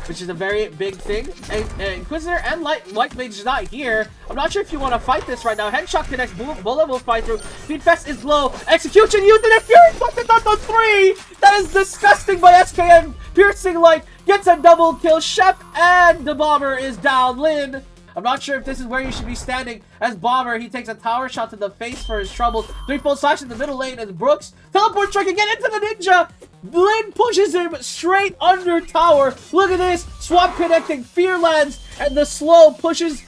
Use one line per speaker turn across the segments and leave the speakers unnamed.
which is a very big thing. And Inquisitor and White Mage is not here. I'm not sure if you want to fight this right now. Headshot connects, Bullet will fight through. Speed Fest is low. Execution used in a Fury puts it on 3! That is disgusting by SKN. Piercing Light gets a double kill. Chef and the Bomber is down. Lin, I'm not sure if this is where you should be standing. As Bomber, he takes a tower shot to the face for his troubles. 3-fold slash in the middle lane as Brooks teleport strike again into the ninja. Lin pushes him straight under tower. Look at this. Swap connecting. Fear lands and the slow pushes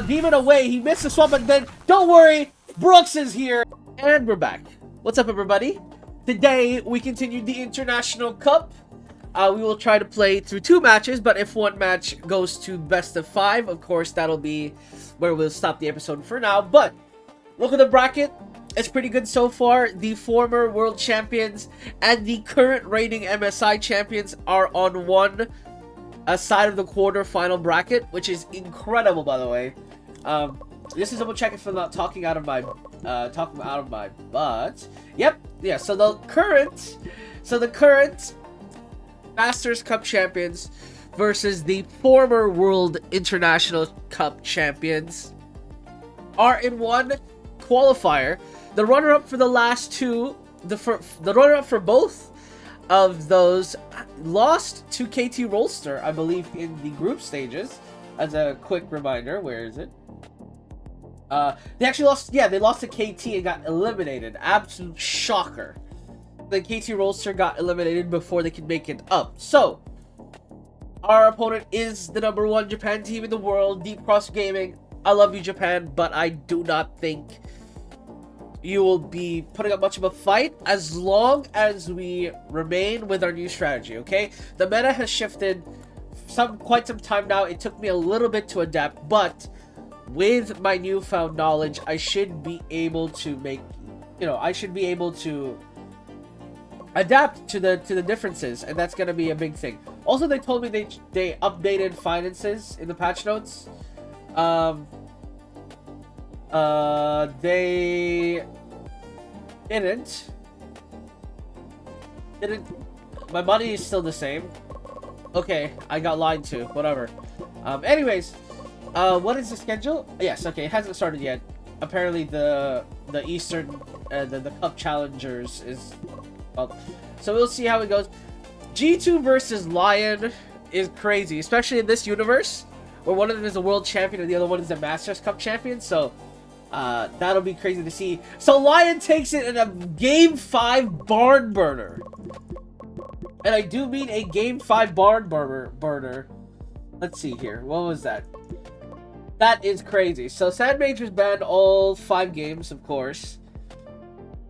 Demon away. He missed the swap, but then don't worry. Brooks is here. And we're back. What's up, everybody? Today, we continue the International Cup. We will try to play through 2 matches, but if one match goes to best of 5, of course, that'll be where we'll stop the episode for now. But look at the bracket. It's pretty good so far. The former world champions and the current reigning MSI champions are on one side of the quarter-final bracket, which is incredible, by the way. This is double check if I'm not talking out of my butt. Yep, yeah. So the current Masters Cup champions versus the former World International Cup champions are in one qualifier. The runner-up for the last 2, the runner-up for both of those lost to KT Rolster, I believe, in the group stages. As a quick reminder, where is it? They actually lost. Yeah, they lost to KT and got eliminated. Absolute shocker. The KT Rolster got eliminated before they could make it up. So, our opponent is the #1 Japan team in the world, Deep Cross Gaming. I love you, Japan, but I do not think you will be putting up much of a fight as long as we remain with our new strategy, okay? The meta has shifted quite some time now. It took me a little bit to adapt, but with my newfound knowledge, I should be able to adapt to the differences, and that's gonna be a big thing. Also, they told me they updated finances in the patch notes. They didn't. My money is still the same. Okay, I got lied to. Whatever. Anyways, what is the schedule? Yes, okay, it hasn't started yet. Apparently, the Eastern, the Cup Challengers is. Well, so we'll see how it goes. G2 versus Lion is crazy, especially in this universe, where one of them is a world champion and the other one is a Masters Cup champion. So that'll be crazy to see. So Lion takes it in a Game 5 barn burner, and I do mean a Game 5 barn burner. Let's see here. What was that? That is crazy. So Sand Mage was banned all 5 games, of course.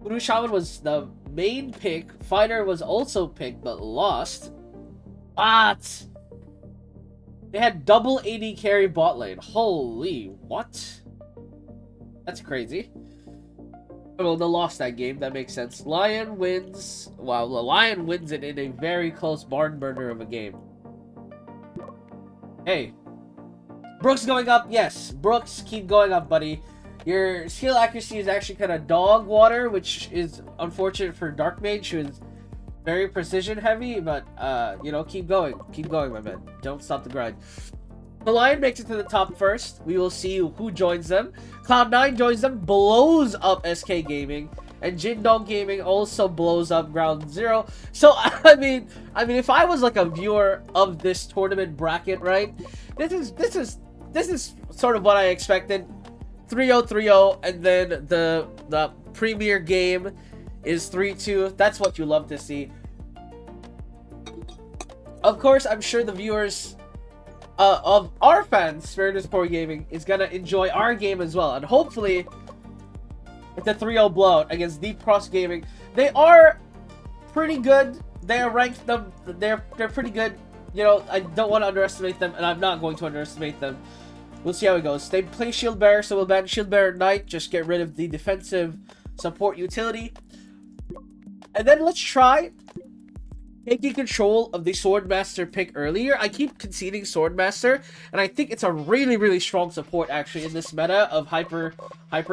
Voodoo Shaman was the main pick. Fighter was also picked, but lost. What? They had double AD carry bot lane. Holy, what? That's crazy. Well, they lost that game. That makes sense. Lion wins. Wow, the Lion wins it in a very close barn burner of a game. Hey. Brooks going up. Yes, Brooks, keep going up, buddy. Your skill accuracy is actually kind of dog water, which is unfortunate for Dark Mage, who is very precision heavy, but, you know, keep going. Keep going, my man. Don't stop the grind. The Lion makes it to the top first. We will see who joins them. Cloud9 joins them, blows up SK Gaming, and Jindong Gaming also blows up Ground Zero. So, I mean, if I was like a viewer of this tournament bracket, right? This is sort of what I expected. 3-0, 3-0, and then the premier game is 3-2. That's what you love to see. Of course, I'm sure the viewers of our fans, Spirit of Sport Gaming, is gonna enjoy our game as well, and hopefully, it's a 3-0 blowout against Deep Cross Gaming. They are pretty good. They are ranked them. They're pretty good. You know, I don't want to underestimate them, and I'm not going to underestimate them. We'll see how it goes. They play Shield Bearer, so we'll ban Shield Bearer Knight. Just get rid of the defensive support utility. And then let's try taking control of the Swordmaster pick earlier. I keep conceding Swordmaster, and I think it's a really, really strong support actually in this meta of hyper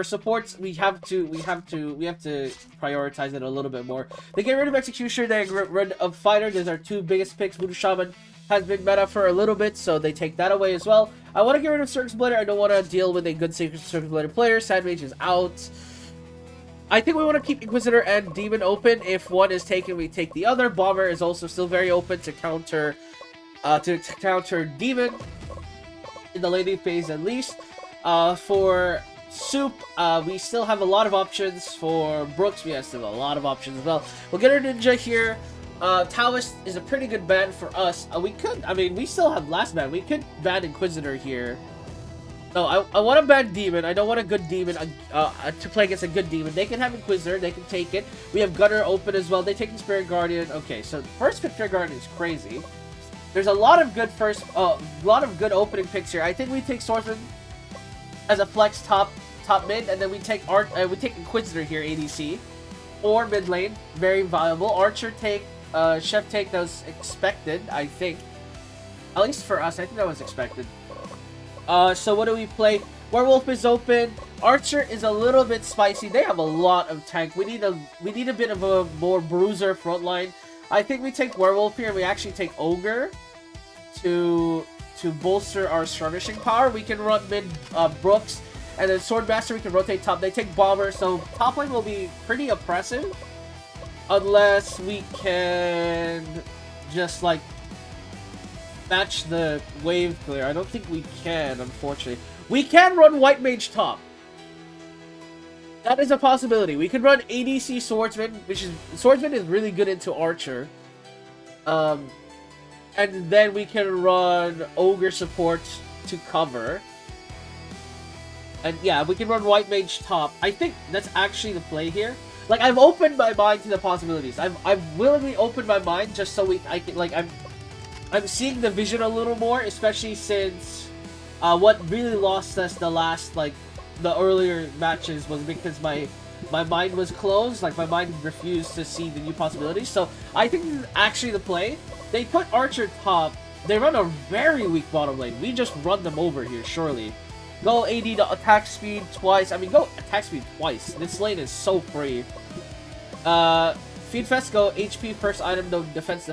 supports. We have to prioritize it a little bit more. They get rid of Executioner, they get rid of Fighter. Those are 2 biggest picks, Voodoo Shaman has been meta for a little bit, so they take that away as well. I want to get rid of Circus Splitter. I don't want to deal with a good Circus Splitter player. Sand Mage is out. I think we want to keep Inquisitor and Demon open. If one is taken, we take the other. Bomber is also still very open to counter Demon in the laning phase at least. For Soup, we still have a lot of options. For Brooks, we have still a lot of options as well. We'll get our Ninja here. Taoist is a pretty good ban for us. We still have last ban. We could ban Inquisitor here. No, I want to ban Demon. I don't want a good Demon to play against a good Demon. They can have Inquisitor. They can take it. We have Gunner open as well. They take Spirit Guardian. Okay, so first pick Spirit Guardian is crazy. There's a lot of good good opening picks here. I think we take Swordsman as a flex top mid, and then we take Inquisitor here, ADC, or mid lane, very viable. Archer take, Chef take, that was expected, I think. At least for us, I think that was expected. So what do we play? Werewolf is open. Archer is a little bit spicy. They have a lot of tank. We need a bit of a more bruiser front line. I think we take Werewolf here. We actually take Ogre to bolster our skirmishing power. We can run mid Brooks, and then Swordmaster we can rotate top. They take Bomber, so top lane will be pretty oppressive unless we can just like match the wave clear. I don't think we can, unfortunately. We can run White Mage top. That is a possibility. We could run ADC Swordsman, Swordsman is really good into Archer. And then we can run Ogre support to cover. And yeah, we can run White Mage top. I think that's actually the play here. Like, I've opened my mind to the possibilities. I've willingly opened my mind just so I'm seeing the vision a little more, especially since what really lost us the earlier matches was because my mind was closed. Like, my mind refused to see the new possibilities. So I think this is actually the play. They put Archer top. They run a very weak bottom lane. We just run them over here, surely. Go AD to attack speed twice. I mean, go attack speed twice. This lane is so free. Feed Fest, go HP first item, no defense.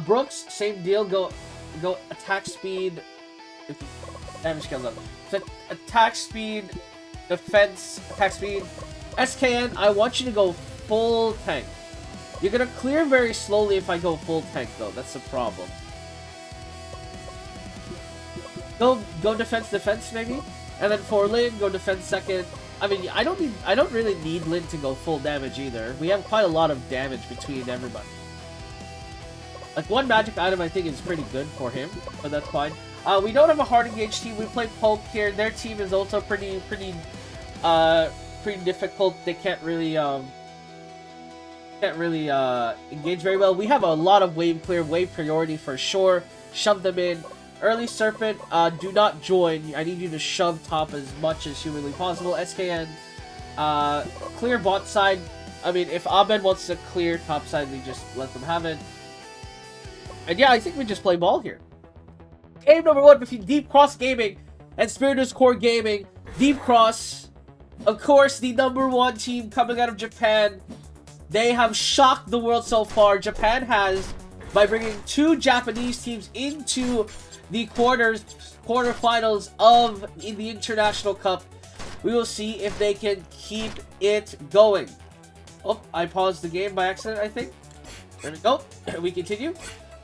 Brooks, same deal. Go attack speed. Damage scales up. So attack speed, defense, attack speed. SKN, I want you to go full tank. You're gonna clear very slowly if I go full tank though. That's the problem. Go defense maybe, and then for Lin, go defense second. I mean, I don't really need Lin to go full damage either. We have quite a lot of damage between everybody. Like, one magic item I think is pretty good for him, but that's fine. We don't have a hard engage team. We play Poke here. Their team is also pretty difficult. They can't really engage very well. We have a lot of wave clear, wave priority for sure. Shove them in. Early Serpent, do not join. I need you to shove top as much as humanly possible. SKN, clear bot side. I mean, if Abed wants to clear top side, we just let them have it. And yeah, I think we just play ball here. Game number 1 between Deep Cross Gaming and Spiritus Core Gaming. Deep Cross, of course, the #1 team coming out of Japan. They have shocked the world so far. Japan has, by bringing 2 Japanese teams into the quarterfinals of the International Cup. We will see if they can keep it going. Oh, I paused the game by accident, I think. There we go. We continue.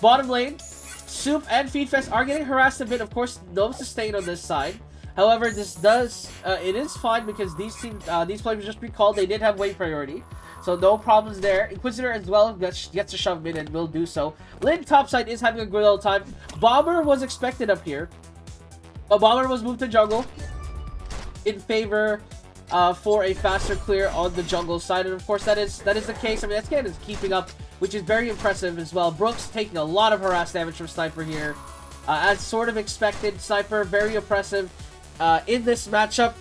Bottom lane, Soup and Feedfest are getting harassed a bit. Of course, no sustain on this side. However, this does, it is fine because these players just recalled. They did have wave priority. So no problems there. Inquisitor as well gets to shove in and will do so. Lin topside is having a good old time. Bomber was expected up here. But Bomber was moved to jungle in favor for a faster clear on the jungle side. And of course that is the case. I mean, SKN is keeping up, which is very impressive as well. Brooks taking a lot of harass damage from Sniper here. As sort of expected, Sniper very oppressive in this matchup.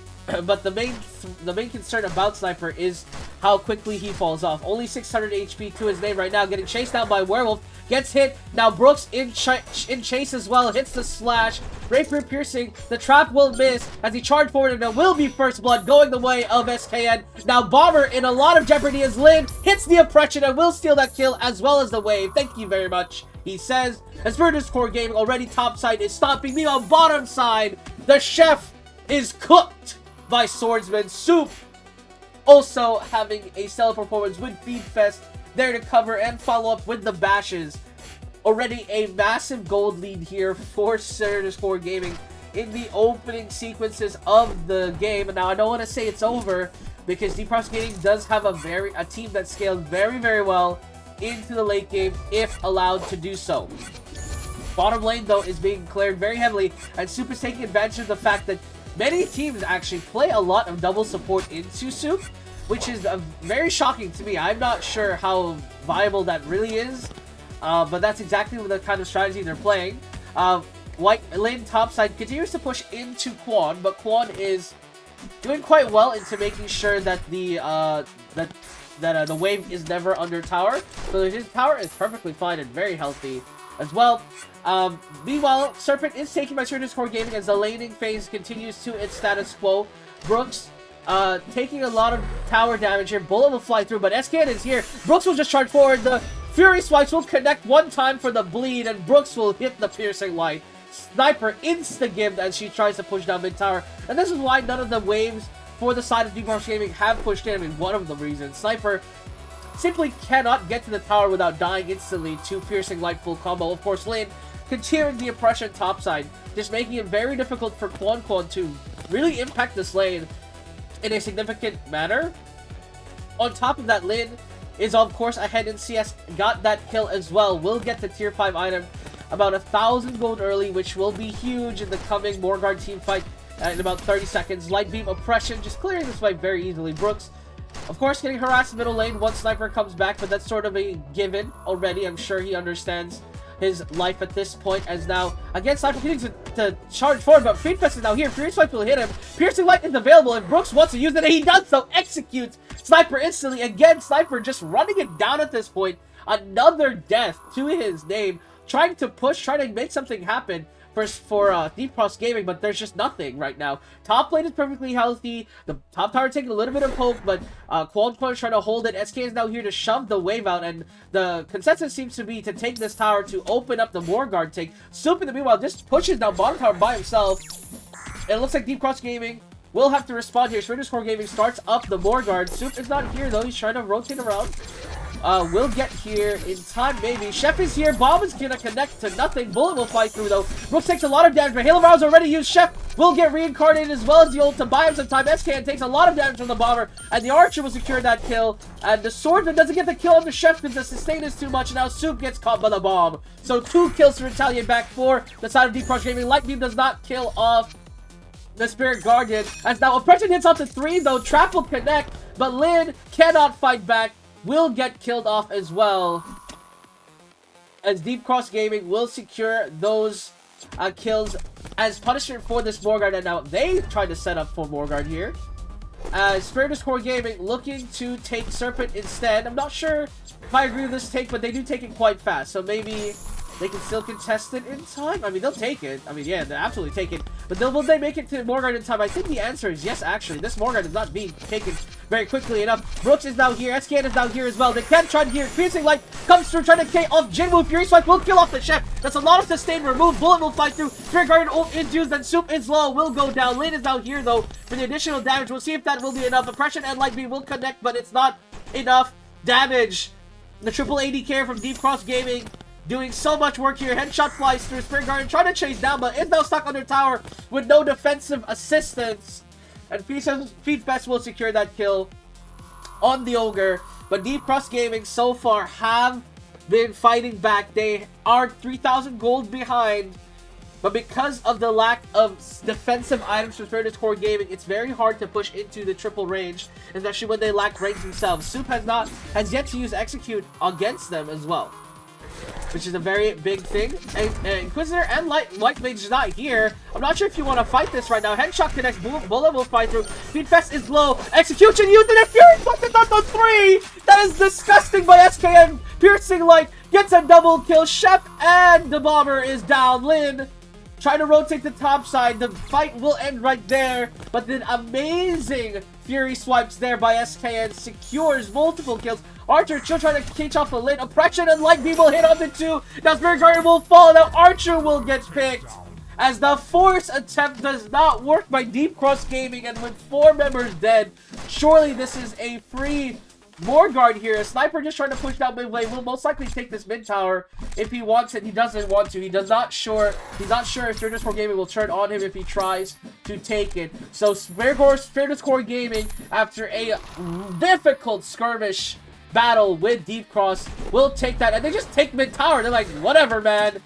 But the main concern about Sniper is how quickly he falls off. Only 600 HP to his name right now, getting chased down by Werewolf. Gets hit. Now Brooks in chase as well. Hits the slash. Rapier piercing. The trap will miss as he charged forward, and there will be first blood going the way of SKN. Now Bomber in a lot of jeopardy as Lin hits the oppression and will steal that kill as well as the wave. Thank you very much. he says. As for Core Gaming, already top side is stomping me on bottom side. The chef is cooked by Swordsman. Soup also having a stellar performance with Feedfest there to cover and follow up with the bashes. Already a massive gold lead here for Core Gaming in the opening sequences of the game. And now I don't want to say it's over because Deep Cross Gaming does have a team that scaled very, very well into the late game if allowed to do so. Bottom lane, though, is being cleared very heavily, and Soup is taking advantage of the fact that many teams actually play a lot of double support into Soup, which is very shocking to me. I'm not sure how viable that really is, but that's exactly the kind of strategy they're playing. White lane topside continues to push into Quan, but Quan is doing quite well into making sure that the wave is never under tower. So his tower is perfectly fine and very healthy as well. Meanwhile, Serpent is taken by Core Gaming as the laning phase continues to its status quo. Brooks taking a lot of tower damage here. Bullet will fly through, but SKN is here. Brooks will just charge forward. The Fury Swipes will connect one time for the bleed, and Brooks will hit the piercing light. Sniper insta-gimmed as she tries to push down mid-tower. And this is why none of the waves for the side of Deep Cross Gaming have pushed in. I mean, one of the reasons. Sniper simply cannot get to the tower without dying instantly to piercing light full combo. Of course, Lin continuing the oppression topside, just making it very difficult for Quan to really impact this lane in a significant manner. On top of that, Lin is of course ahead in CS, got that kill as well. Will get the tier 5 item about 1,000 gold early, which will be huge in the coming Morgard team fight in about 30 seconds. Light beam oppression, just clearing this fight very easily. Brooks, of course, getting harassed in middle lane once Sniper comes back, but that's sort of a given already. I'm sure he understands his life at this point, as now, again, Sniper continues to charge forward, but Feedfest is now here. Fury Swipe will hit him. Piercing Light is available, and Brooks wants to use it, and he does so. Executes Sniper instantly. Again, Sniper just running it down at this point. Another death to his name. Trying to push, trying to make something happen for Deep Cross Gaming, but there's just nothing right now. Top lane is perfectly healthy. The top tower taking a little bit of poke, but Quan is trying to hold it. SK is now here to shove the wave out, and the consensus seems to be to take this tower to open up the Morgard take. Soup in the meanwhile just pushes down bottom tower by himself. It looks like Deep Cross Gaming will have to respond here. Core Gaming starts up the Morgard. Soup is not here though. He's trying to rotate around. Will get here in time, maybe. Chef is here. Bomb is gonna connect to nothing. Bullet will fly through, though. Brooks takes a lot of damage, but Halo Rouse already used. Chef will get reincarnated as well as the ult to buy him some time. SKN takes a lot of damage from the Bomber, and the Archer will secure that kill. And the Swordsman doesn't get the kill on the Chef because the sustain is too much. Now Soup gets caught by the bomb. So 2 kills to retaliate back for the side of Deep Cross Gaming. Light Beam does not kill off the Spirit Guardian. As now Oppression hits up to 3, though. Trap will connect, but Lin cannot fight back. Will get killed off as well, as Deep Cross Gaming will secure those kills as punishment for this Morgard. And now they try to set up for Morgard here, as Core Gaming looking to take Serpent instead. I'm not sure if I agree with this take, but they do take it quite fast, so maybe they can still contest it in time. I mean, they'll take it. I mean, yeah, they'll absolutely take it. But will they make it to Morgard in time? I think the answer is yes, actually. This Morgard is not being taken very quickly enough. Brooks is now here. SKN is now here as well. They can try to hear. Piercing Light comes through, trying to K off Jinwoo. Fury Swipe will kill off the Chef. That's a lot of sustain remove. Bullet will fly through. Spirit Guardian ult is used, and Soup is low. Will go down. Lane is now here, though, for the additional damage. We'll see if that will be enough. Oppression and Light Beam will connect, but it's not enough damage. The triple AD carry from Deep Cross Gaming doing so much work here. Headshot flies through. Spirit Guardian trying to chase down, but is now stuck under tower with no defensive assistance. And Feedfest will secure that kill on the Ogre. But Deep Cross Gaming so far have been fighting back. They are 3,000 gold behind, but because of the lack of defensive items from Core Gaming, it's very hard to push into the triple range, especially when they lack range themselves. Soup has yet to use Execute against them as well, which is a very big thing. And Inquisitor and White Mage is not here. I'm not sure if you want to fight this right now. Headshot connects. Bullet will fight through. Feedfest is low. Execution used in a Fury Swipe is on 3. That is disgusting by SKN. Piercing Light gets a double kill. Chef and the Bomber is down. Lin trying to rotate the top side. The fight will end right there. But then amazing Fury Swipes there by SKN secures multiple kills Archer still trying to catch off the lid. Oppression and Light Beam will hit on the 2. Now Spirit Guardian will fall. Now Archer will get picked. As the Force attempt does not work by Deep Cross Gaming, and with 4 members dead, surely this is a free Morguard here. A Sniper just trying to push down mid lane will most likely take this mid tower if he wants it. He doesn't want to. He's not sure if Spirit Core Gaming will turn on him if he tries to take it. So Spirit Core Gaming, after a difficult skirmish battle with Deep Cross, will take that, and they just take mid tower. They're like, whatever, man.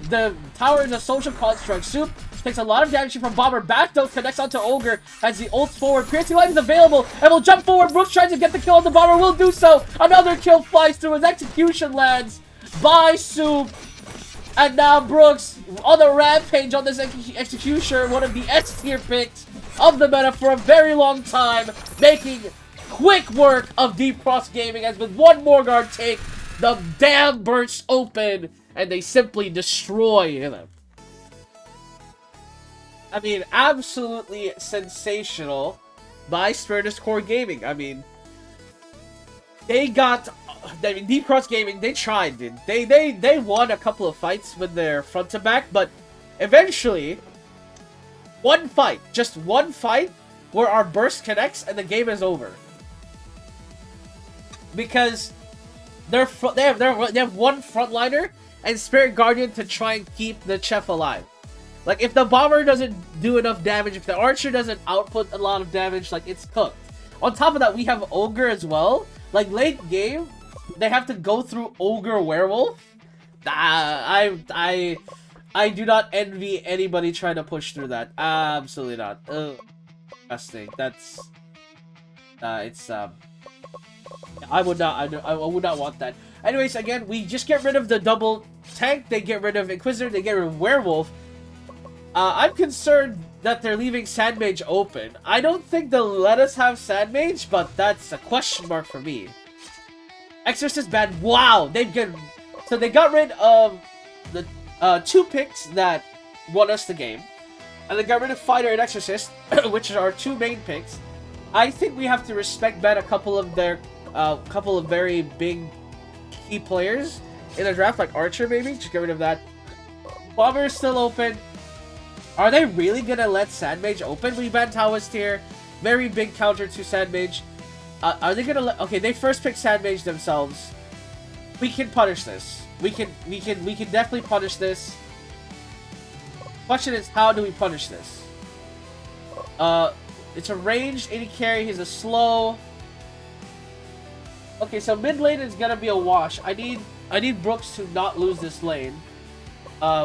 The tower is a social construct. Soup takes a lot of damage from Bomber. Back though connects onto Ogre as he ults forward. Piercing Light is available and will jump forward. Brooks tries to get the kill on the Bomber. Will do so. Another kill flies through. His execution lands by Soup. And now Brooks on the rampage on this executioner. One of the S tier picks of the meta for a very long time. Making quick work of Deep Cross Gaming as with one more guard take, the dam bursts open. And they simply destroy them. I mean, absolutely sensational by Spirit Core Gaming. I mean, Deep Cross Gaming, they tried, dude. They won a couple of fights with their front to back, but eventually, just one fight, where our burst connects and the game is over. Because they have one frontliner and Spirit Guardian to try and keep the Chef alive. Like, if the Bomber doesn't do enough damage, if the Archer doesn't output a lot of damage, like, it's cooked. On top of that, we have Ogre as well. Like, late game, they have to go through Ogre Werewolf. I do not envy anybody trying to push through that. Absolutely not. Ugh. Disgusting. That's... I would not want that. Anyways, again, we just get rid of the double tank, they get rid of Inquisitor, they get rid of Werewolf. I'm concerned that they're leaving Sandmage open. I don't think they'll let us have Sandmage, but that's a question mark for me. Exorcist bad. Wow! They got rid of the 2 picks that won us the game. And they got rid of Fighter and Exorcist, which are our 2 main picks. I think we have to respect bet a couple of very big key players in the draft, like Archer, maybe. Just get rid of that. Bomber is still open. Are they really gonna let Sandmage open? We banned Taoist here. Very big counter to Sandmage. Are they gonna let... Okay, they first picked Sandmage themselves. We can punish this. We can definitely punish this. Question is, how do we punish this? It's a ranged 80 carry. He's a slow. Okay, so mid lane is gonna be a wash. I need Brooks to not lose this lane,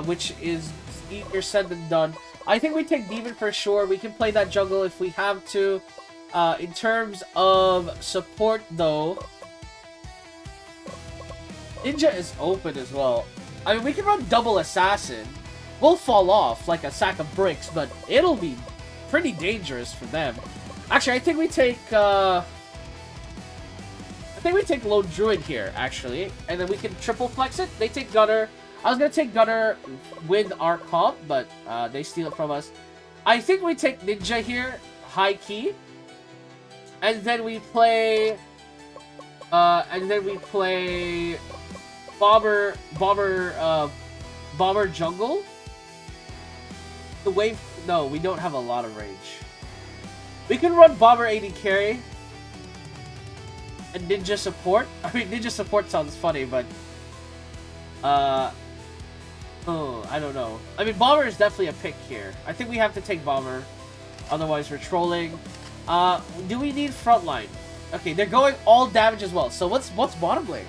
which is easier said than done. I think we take Demon for sure. We can play that jungle if we have to. In terms of support, though, Ninja is open as well. I mean, we can run double assassin. We'll fall off like a sack of bricks, but it'll be pretty dangerous for them. Actually, I think we take Lone Druid here, actually, and then we can triple flex it. They take Gunner. I was gonna take Gunner with our comp, but they steal it from us. I think we take Ninja here, high key, and then we play, Bomber jungle. The wave. No, we don't have a lot of range. We can run Bomber 80 carry and Ninja support. I mean, Ninja support sounds funny, but I don't know. I mean, Bomber is definitely a pick here. I think we have to take Bomber, otherwise we're trolling. Do we need frontline? Okay, they're going all damage as well. So what's bottom lane?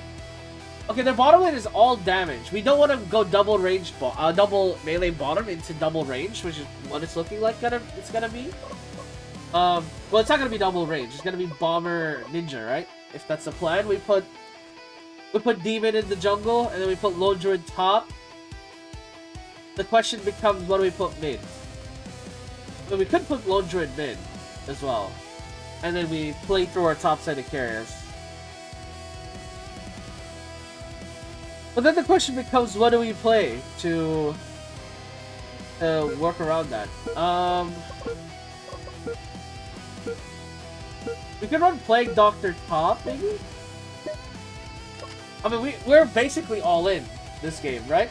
Okay, their bottom lane is all damage. We don't want to go double range, double melee bottom into double range, which is what it's looking like it's gonna be. Well, it's not gonna be double range. It's gonna be Bomber Ninja, right? If that's the plan, we put Demon in the jungle, and then we put Lone Druid top. The question becomes, what do we put mid? Well, we could put Lone Druid mid as well, and then we play through our top side of carriers. But then the question becomes, what do we play to work around that? We could run Plague Doctor top, maybe? I mean, we're basically all in this game, right?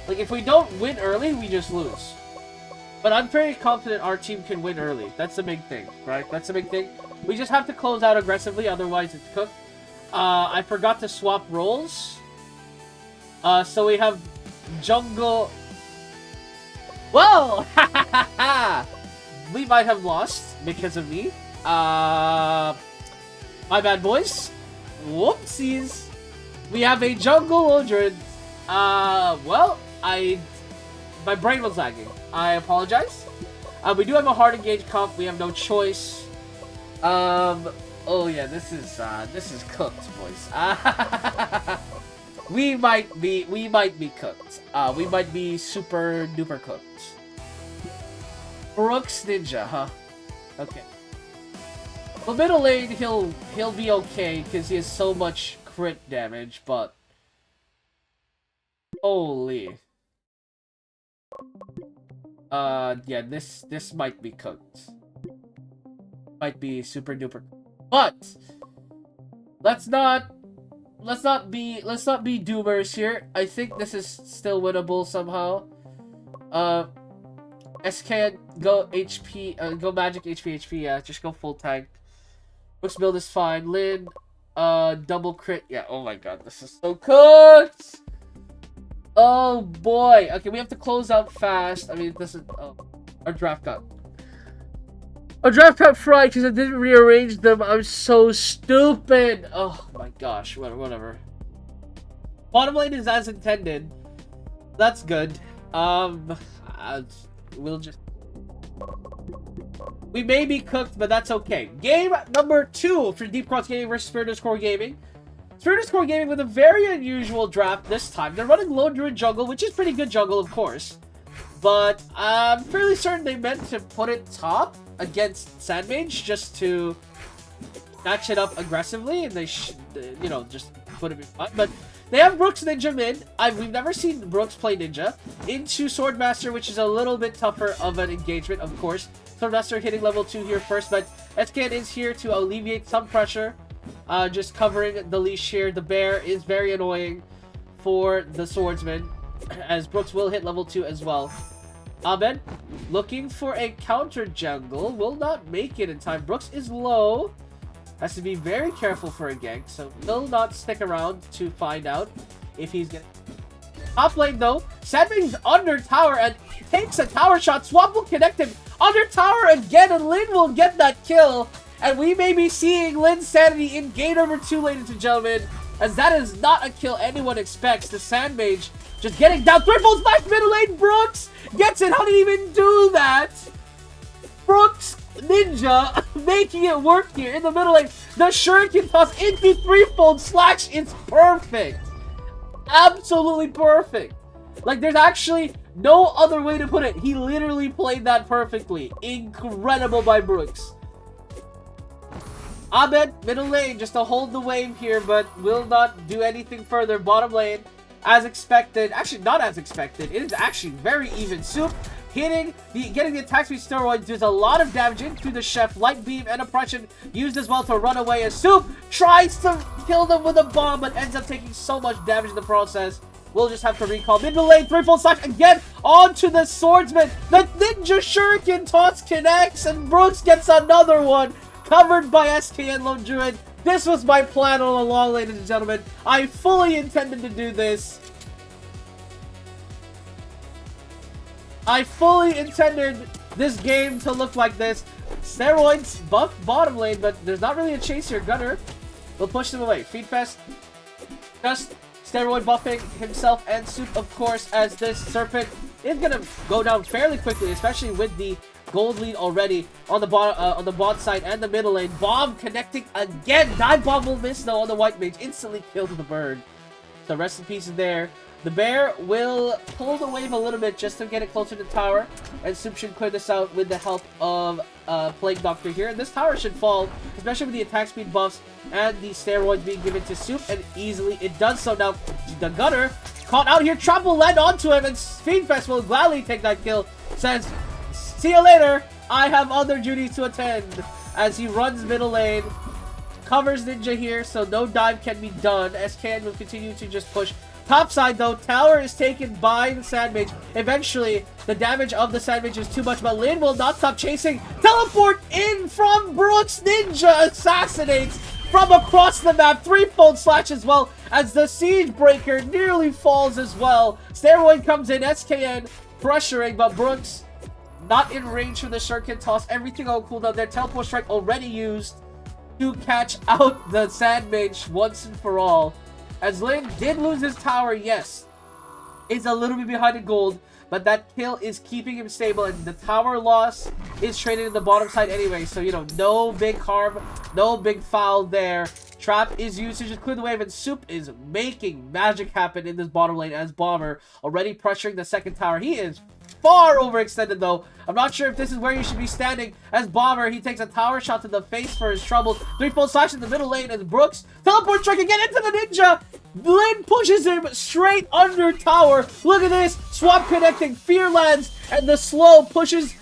Like, if we don't win early, we just lose. But I'm pretty confident our team can win early. That's the big thing, right? That's the big thing. We just have to close out aggressively, otherwise it's cooked. I forgot to swap roles. So we have jungle... Well! We might have lost because of me. My bad, boys. Whoopsies. We have a jungle Odrin. Well, my brain was lagging. I apologize. We do have a hard engaged comp. We have no choice. Oh yeah, this is cooked, boys. We might be cooked. We might be super duper cooked. Brooks Ninja, huh? Okay. Well, middle lane, he'll be okay because he has so much crit damage, but holy. Yeah, this might be cooked. Might be super duper. But let's not be doomers here. I think this is still winnable somehow. SK go HP, go magic HP, yeah, just go full tank. Brooks build is fine. Lin, double crit, yeah. Oh my god, this is so cooked. Oh boy. Okay, we have to close out fast. I mean, this is our draft got fried because I didn't rearrange them. I'm so stupid. Oh my gosh. Whatever. Bottom lane is as intended. That's good. We'll just... We may be cooked, but that's okay. Game number 2 for Deep Cross Gaming versus Spirit Core Gaming. Spirit Core Gaming with a very unusual draft this time. They're running low druid jungle, which is pretty good jungle, of course. But I'm fairly certain they meant to put it top against Sandmage just to match it up aggressively, and they you know, just put it in fun. But they have Brooks Ninja mid. We've never seen Brooks play Ninja. Into Swordmaster, which is a little bit tougher of an engagement, of course. Swordmaster hitting level 2 here first, but SKN is here to alleviate some pressure. Just covering the leash here. The bear is very annoying for the swordsman, as Brooks will hit level 2 as well. Ahmed, looking for a counter jungle, will not make it in time. Brooks is low. Has to be very careful for a gank, so will not stick around to find out if he's getting... Top lane though, Sandmage under tower and takes a tower shot. Swap will connect him under tower again, and Lin will get that kill. And we may be seeing Lin's sanity in game number 2, ladies and gentlemen, as that is not a kill anyone expects. The Sandmage just getting down. Triple smash middle lane. Brooks gets it. How did he even do that? Brooks Ninja making it work here in the middle lane. The shuriken toss into threefold slash. It's perfect. Absolutely perfect. Like, there's actually no other way to put it. He literally played that perfectly. Incredible by Brooks. Ahmed, middle lane, just to hold the wave here, but will not do anything further. Bottom lane, as expected. Actually, not as expected. It is actually very even. Soup getting the attack speed steroids does a lot of damage into the chef. Light beam and oppression used as well to run away, as Soup tries to kill them with a bomb, but ends up taking so much damage in the process. We'll just have to recall. Middle lane, threefold slash again onto the swordsman. The ninja shuriken toss connects, and Brooks gets another one. Covered by SKN Lone Druid. This was my plan all along, ladies and gentlemen. I fully intended to do this. I fully intended this game to look like this. Steroids buff bottom lane, but there's not really a chase here. Gunner will push them away. Feedfest just steroid buffing himself and Soup, of course, as this Serpent is gonna go down fairly quickly, especially with the gold lead already on the bot side and the middle lane. Bomb connecting again. Dive bomb will miss though on the white mage. Instantly killed the bird. So rest in peace there. The bear will pull the wave a little bit just to get it closer to the tower, and Soup should clear this out with the help of Plague Doctor here. And this tower should fall, especially with the attack speed buffs and the steroids being given to Soup, and easily it does so. Now the Gunner caught out here. Trap will land onto him, and Fiendfest will gladly take that kill. Says, see you later. I have other duties to attend, as he runs middle lane, covers Ninja here, so no dive can be done. SKN will continue to just push. Top side, though, tower is taken by the Sand Mage. Eventually, the damage of the Sand Mage is too much, but Lin will not stop chasing. Teleport in from Brooks. Ninja assassinates from across the map. Threefold slash as well, as the Siege Breaker nearly falls as well. Steroid comes in, SKN pressuring, but Brooks not in range for the shuriken toss. Everything on cooldown. Their teleport strike already used to catch out the Sand Mage once and for all. As Lin did lose his tower, yes, is a little bit behind in gold, but that kill is keeping him stable, and the tower loss is traded in the bottom side anyway, so, you know, no big harm, no big foul there. Trap is used to just clear the wave, and Soup is making magic happen in this bottom lane as Bomber already pressuring the second tower. He is far overextended, though. I'm not sure if this is where you should be standing. As Bomber, he takes a tower shot to the face for his trouble. Threefold slash in the middle lane as Brooks teleport strike again into the Ninja. Lin pushes him straight under tower. Look at this. Swap connecting. Fear lands, and the slow pushes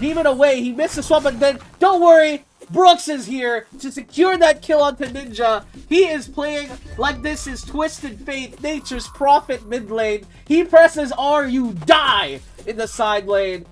Demon away. He missed the swap, but then don't worry. Brooks is here to secure that kill onto Ninja. He is playing like this is Twisted Fate, Nature's Prophet mid lane. He presses R, you die in the side lane.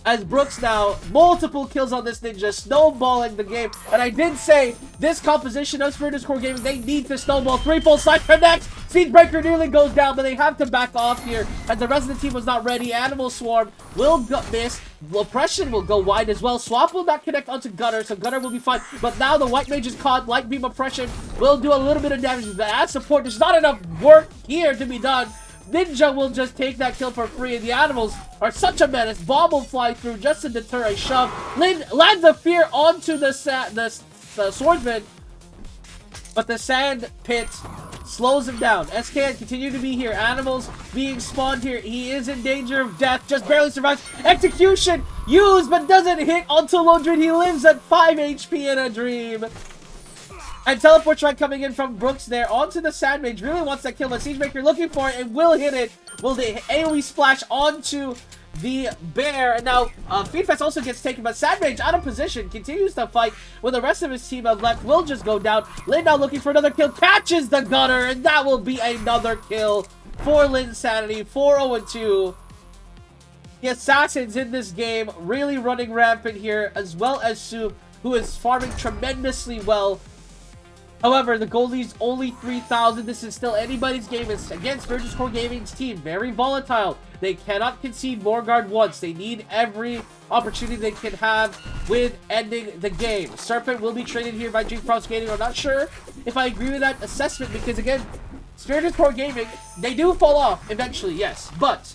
As Brooks now, multiple kills on this Ninja, snowballing the game. And I did say, this composition of Spirit's Core Gaming, they need to snowball. Threefold slash connects. Siegebreaker nearly goes down, but they have to back off here, as the rest of the team was not ready. Animal Swarm will miss. Oppression will go wide as well. Swap will not connect onto Gunner, so Gunner will be fine. But now the White Mage is caught. Light Beam Oppression will do a little bit of damage. But as support, there's not enough work here to be done. Ninja will just take that kill for free, and the animals are such a menace. Bomb will fly through just to deter a shove. Lin lands a fear onto the swordsman, but the sand pit slows him down. SKN continue to be here. Animals being spawned here. He is in danger of death. Just barely survives. Execution used, but doesn't hit onto Lodred. He lives at 5 HP in a dream. And teleport strike coming in from Brooks there onto the Sand Mage. Really wants that kill, but Siegebreaker looking for it and will hit it. Will the AoE splash onto the bear? And now Feedfest also gets taken, but Sand Mage out of position continues to fight when the rest of his team on left will just go down. Lin now looking for another kill, catches the Gunner, and that will be another kill for Lin's Sanity. 4-0-2. The assassins in this game really running rampant here, as well as Soup, who is farming tremendously well. However, the gold lead's only 3,000. This is still anybody's game. It's against Virtus Core Gaming's team. Very volatile. They cannot concede Morgard once. They need every opportunity they can have with ending the game. Serpent will be traded here by Jinx Pro Skating. I'm not sure if I agree with that assessment because, again, Virtus Core Gaming, they do fall off eventually, yes. But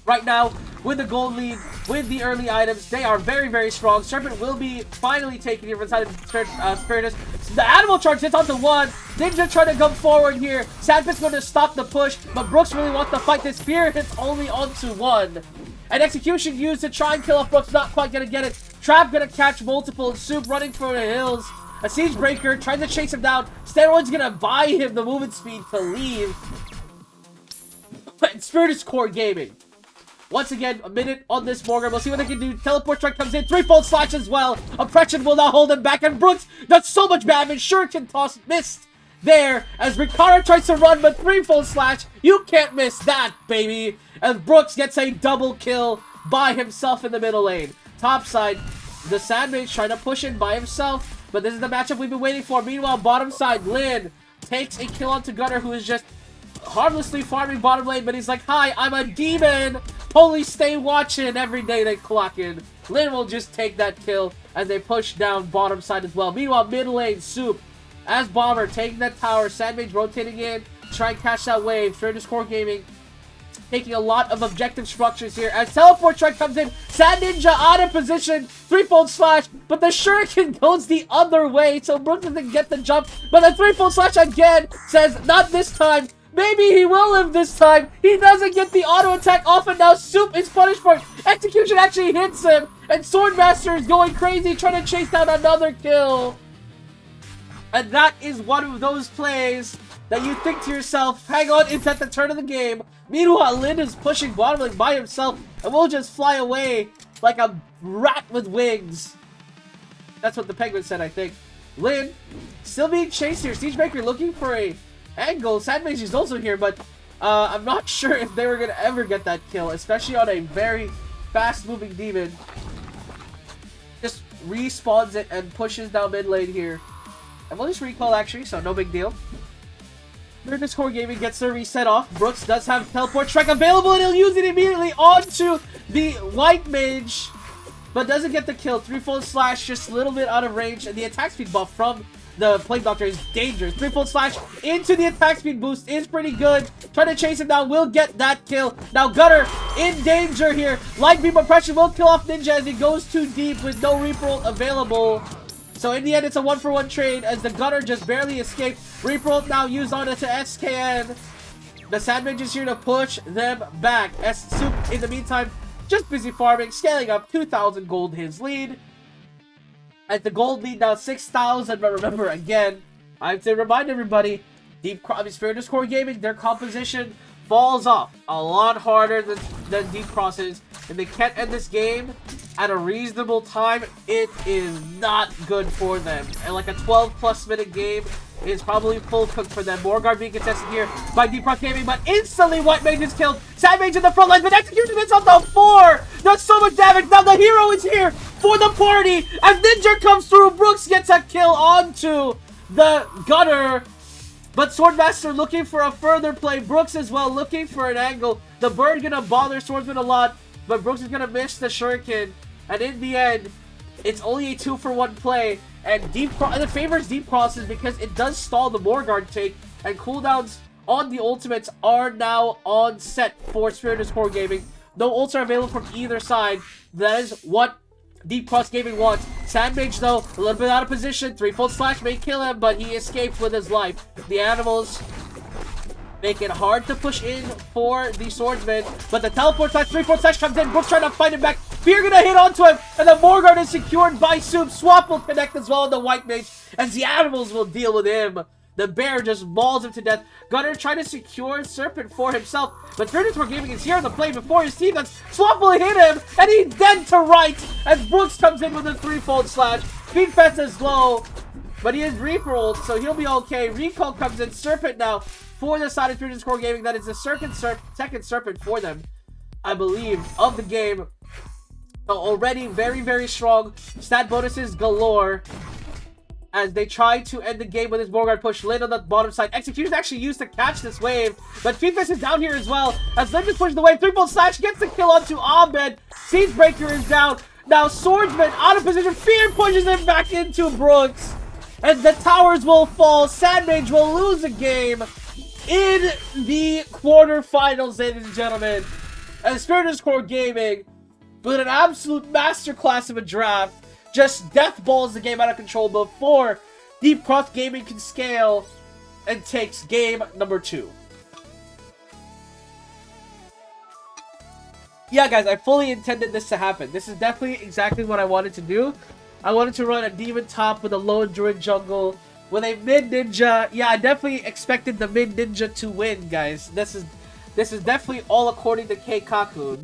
right now, with the gold lead, with the early items, they are very, very strong. Serpent will be finally taken here inside of Spiritus. The animal charge hits onto one. Ninja trying to come forward here. Sandpit's going to stop the push, but Brooks really wants to fight this. Spear hits only onto one. And execution used to try and kill off Brooks. Not quite going to get it. Trap going to catch multiple. Soup running for the hills. A Siege Breaker trying to chase him down. Steroid's going to buy him the movement speed to leave. But Spiritus Core Gaming, once again, a minute on this Morgan. We'll see what they can do. Teleport strike comes in. Threefold slash as well. Oppression will not hold him back. And Brooks does so much damage. Shuriken toss missed there as Ricardo tries to run, but threefold slash. You can't miss that, baby. As Brooks gets a double kill by himself in the middle lane. Top side, the Sand Mage trying to push in by himself. But this is the matchup we've been waiting for. Meanwhile, bottom side, Lin takes a kill onto Gunner, who is just harmlessly farming bottom lane. But he's like, hi, I'm a demon. Police stay watching every day they clock in. Lin will just take that kill as they push down bottom side as well. Meanwhile, mid lane, Soup as Bomber taking that tower. Sand Mage rotating in, try and catch that wave. Virtus Core Gaming taking a lot of objective structures here as teleport strike comes in. Sand Ninja out of position. Threefold slash, but the Shuriken goes the other way, so Brooks doesn't get the jump. But the threefold slash again says, not this time. Maybe he will live this time. He doesn't get the auto attack off, and now Soup is punished for it. Execution actually hits him, and Swordmaster is going crazy trying to chase down another kill. And that is one of those plays that you think to yourself, hang on, it's at the turn of the game. Meanwhile, Lin is pushing bottom lane by himself and will just fly away like a rat with wings. That's what the Penguin said, I think. Lin still being chased here. Siegebreaker looking for a angle. Sandmage is also here, but I'm not sure if they were gonna ever get that kill, especially on a very fast-moving demon. Just respawns it and pushes down mid lane here. And we'll just recall actually, so no big deal. Spirit Core Gaming gets the reset off. Brooks does have teleport strike available, and he'll use it immediately onto the white mage, but doesn't get the kill. Threefold slash, just a little bit out of range, and the attack speed buff from the Plague Doctor is dangerous. Threefold slash into the attack speed boost is pretty good. Trying to chase him down, will get that kill. Now Gunner in danger here. Light beam oppression will kill off Ninja as he goes too deep with no Reaper ult available. So in the end, it's a 1-for-1 trade as the Gunner just barely escaped. Reaper ult now used on it to SKN. The Sandmage is here to push them back. Soup, in the meantime, just busy farming, scaling up 2,000 gold his lead. At the gold lead now 6,000, but remember again, I have to remind everybody, Spirit Core Gaming, their composition falls off a lot harder than Deep Cross is. If they can't end this game at a reasonable time, it is not good for them. And like a 12+ minute game is probably full cooked for them. Morgard being contested here by Deep Cross Gaming, but instantly White Mage is killed. Sad Mage in the front line, but execution is on the 4. Does so much damage. Now the hero is here for the party as Ninja comes through. Brooks gets a kill onto the Gunner. But Swordmaster looking for a further play. Brooks as well looking for an angle. The bird gonna bother Swordsman a lot, but Brooks is gonna miss the shuriken. And in the end, it's only a 2-for-1 play. And it favors Deep Crosses because it does stall the Morgard take. And cooldowns on the ultimates are now on set for Spirit Core Gaming. No ults are available from either side. That is what Deep Cross Gaming wants. Sandmage, though, a little bit out of position. Threefold slash may kill him, but he escapes with his life. The animals make it hard to push in for the swordsman, but the teleport slash, threefold slash comes in. Brooks trying to fight him back. Fear gonna hit onto him, and the Morgard is secured by Soup. Swap will connect as well on the white mage, and the animals will deal with him. The bear just mauls him to death. Gunner trying to secure Serpent for himself, but Spirit Core Gaming is here on the play before his team. Swap will hit him, and he's dead to right as Brooks comes in with a threefold slash. Speed Fest is low, but he is Reaper ult, so he'll be okay. Recall comes in. Serpent now for the side of Spirit Core Gaming. That is the second Serpent for them, I believe, of the game. So already very, very strong. Stat bonuses galore as they try to end the game with his Morgard push. Lin on the bottom side. Execution actually used to catch this wave, but Feedfest is down here as well as Lin just pushes the wave. Threefold slash gets the kill onto Ahmed. Siegebreaker is down. Now Swordsman out of position. Fear pushes him back into Brooks, and the towers will fall. Sandmage will lose a game in the quarterfinals, ladies and gentlemen. And Spirit Core Gaming, with an absolute masterclass of a draft, just death balls the game out of control before Deep Cross Gaming can scale and takes game number 2. Yeah, guys, I fully intended this to happen. This is definitely exactly what I wanted to do. I wanted to run a demon top with a low druid jungle with a mid ninja. Yeah, I definitely expected the mid ninja to win, guys. This is definitely all according to Keikaku.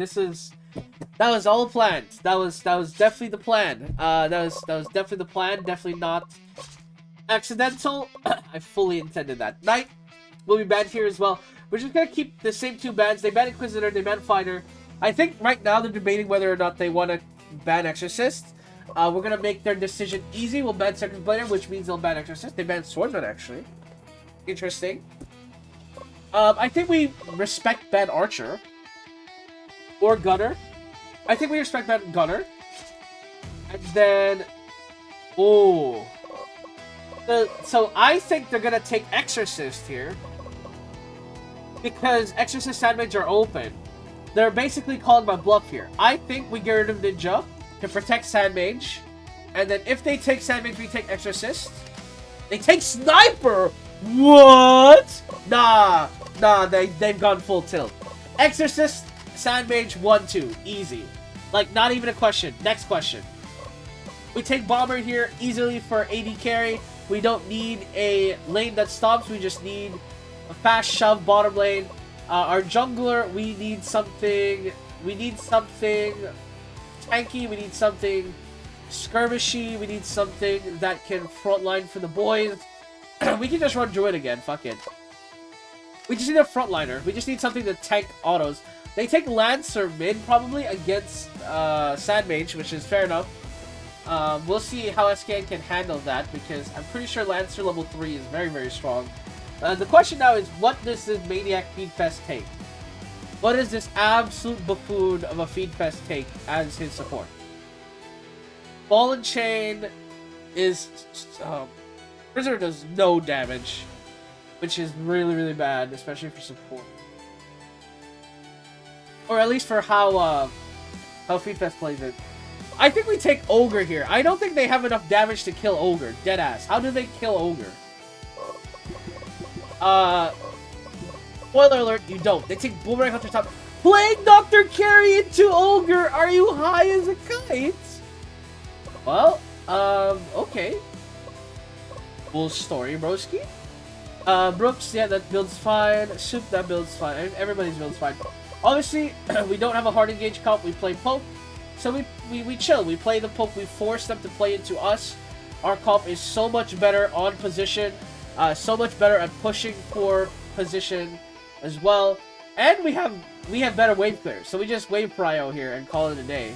That was all planned. That was definitely the plan. That was definitely the plan. Definitely not accidental. I fully intended that. Knight will be banned here as well. We're just gonna keep the same 2 bans. They ban Inquisitor, they ban Fighter. I think right now they're debating whether or not they want to ban Exorcist. We're gonna make their decision easy. We'll ban Second Blader, which means they'll ban Exorcist. They ban Swordsman actually. Interesting. I think we respect ban Archer or Gunner. I think we respect ban Gunner. And then, so I think they're gonna take Exorcist here because Exorcist Sandmage are open. They're basically calling my bluff here. I think we get rid of Ninja to protect Sandmage, and then if they take Sandmage, we take Exorcist. They take Sniper. What? Nah, they've gone full tilt. Exorcist, Sandmage, 1-2, easy. Like, not even a question. Next question. We take Bomber here easily for AD carry. We don't need a lane that stops. We just need a fast shove bottom lane. Our jungler, we need something tanky. We need something skirmishy. We need something that can frontline for the boys. We can just run Druid again. Fuck it. We just need a frontliner. We just need something to tank autos. They take Lancer mid probably against Sand Mage, which is fair enough. We'll see how SKN can handle that because I'm pretty sure Lancer level 3 is very, very strong. The question now is, what does this Maniac Feedfest take? What does this absolute buffoon of a Feedfest take as his support? Ball and Chain is... Prisoner does no damage, which is really, really bad, especially for support. Or at least for how Feedfest plays it. I think we take Ogre here. I don't think they have enough damage to kill Ogre. Deadass. How do they kill Ogre? Spoiler alert, you don't. They take Boomerang Hunter top. Plague Doctor carry into Ogre! Are you high as a kite? Well, okay. Cool story, broski. Brooks, yeah, that build's fine. Soup, that build's fine. Everybody's build's fine. Obviously, we don't have a hard engage comp. We play poke. So we chill. We play the poke. We force them to play into us. Our comp is so much better on position. So much better at pushing for position as well. And we have better wave clear. So we just wave prio here and call it a day.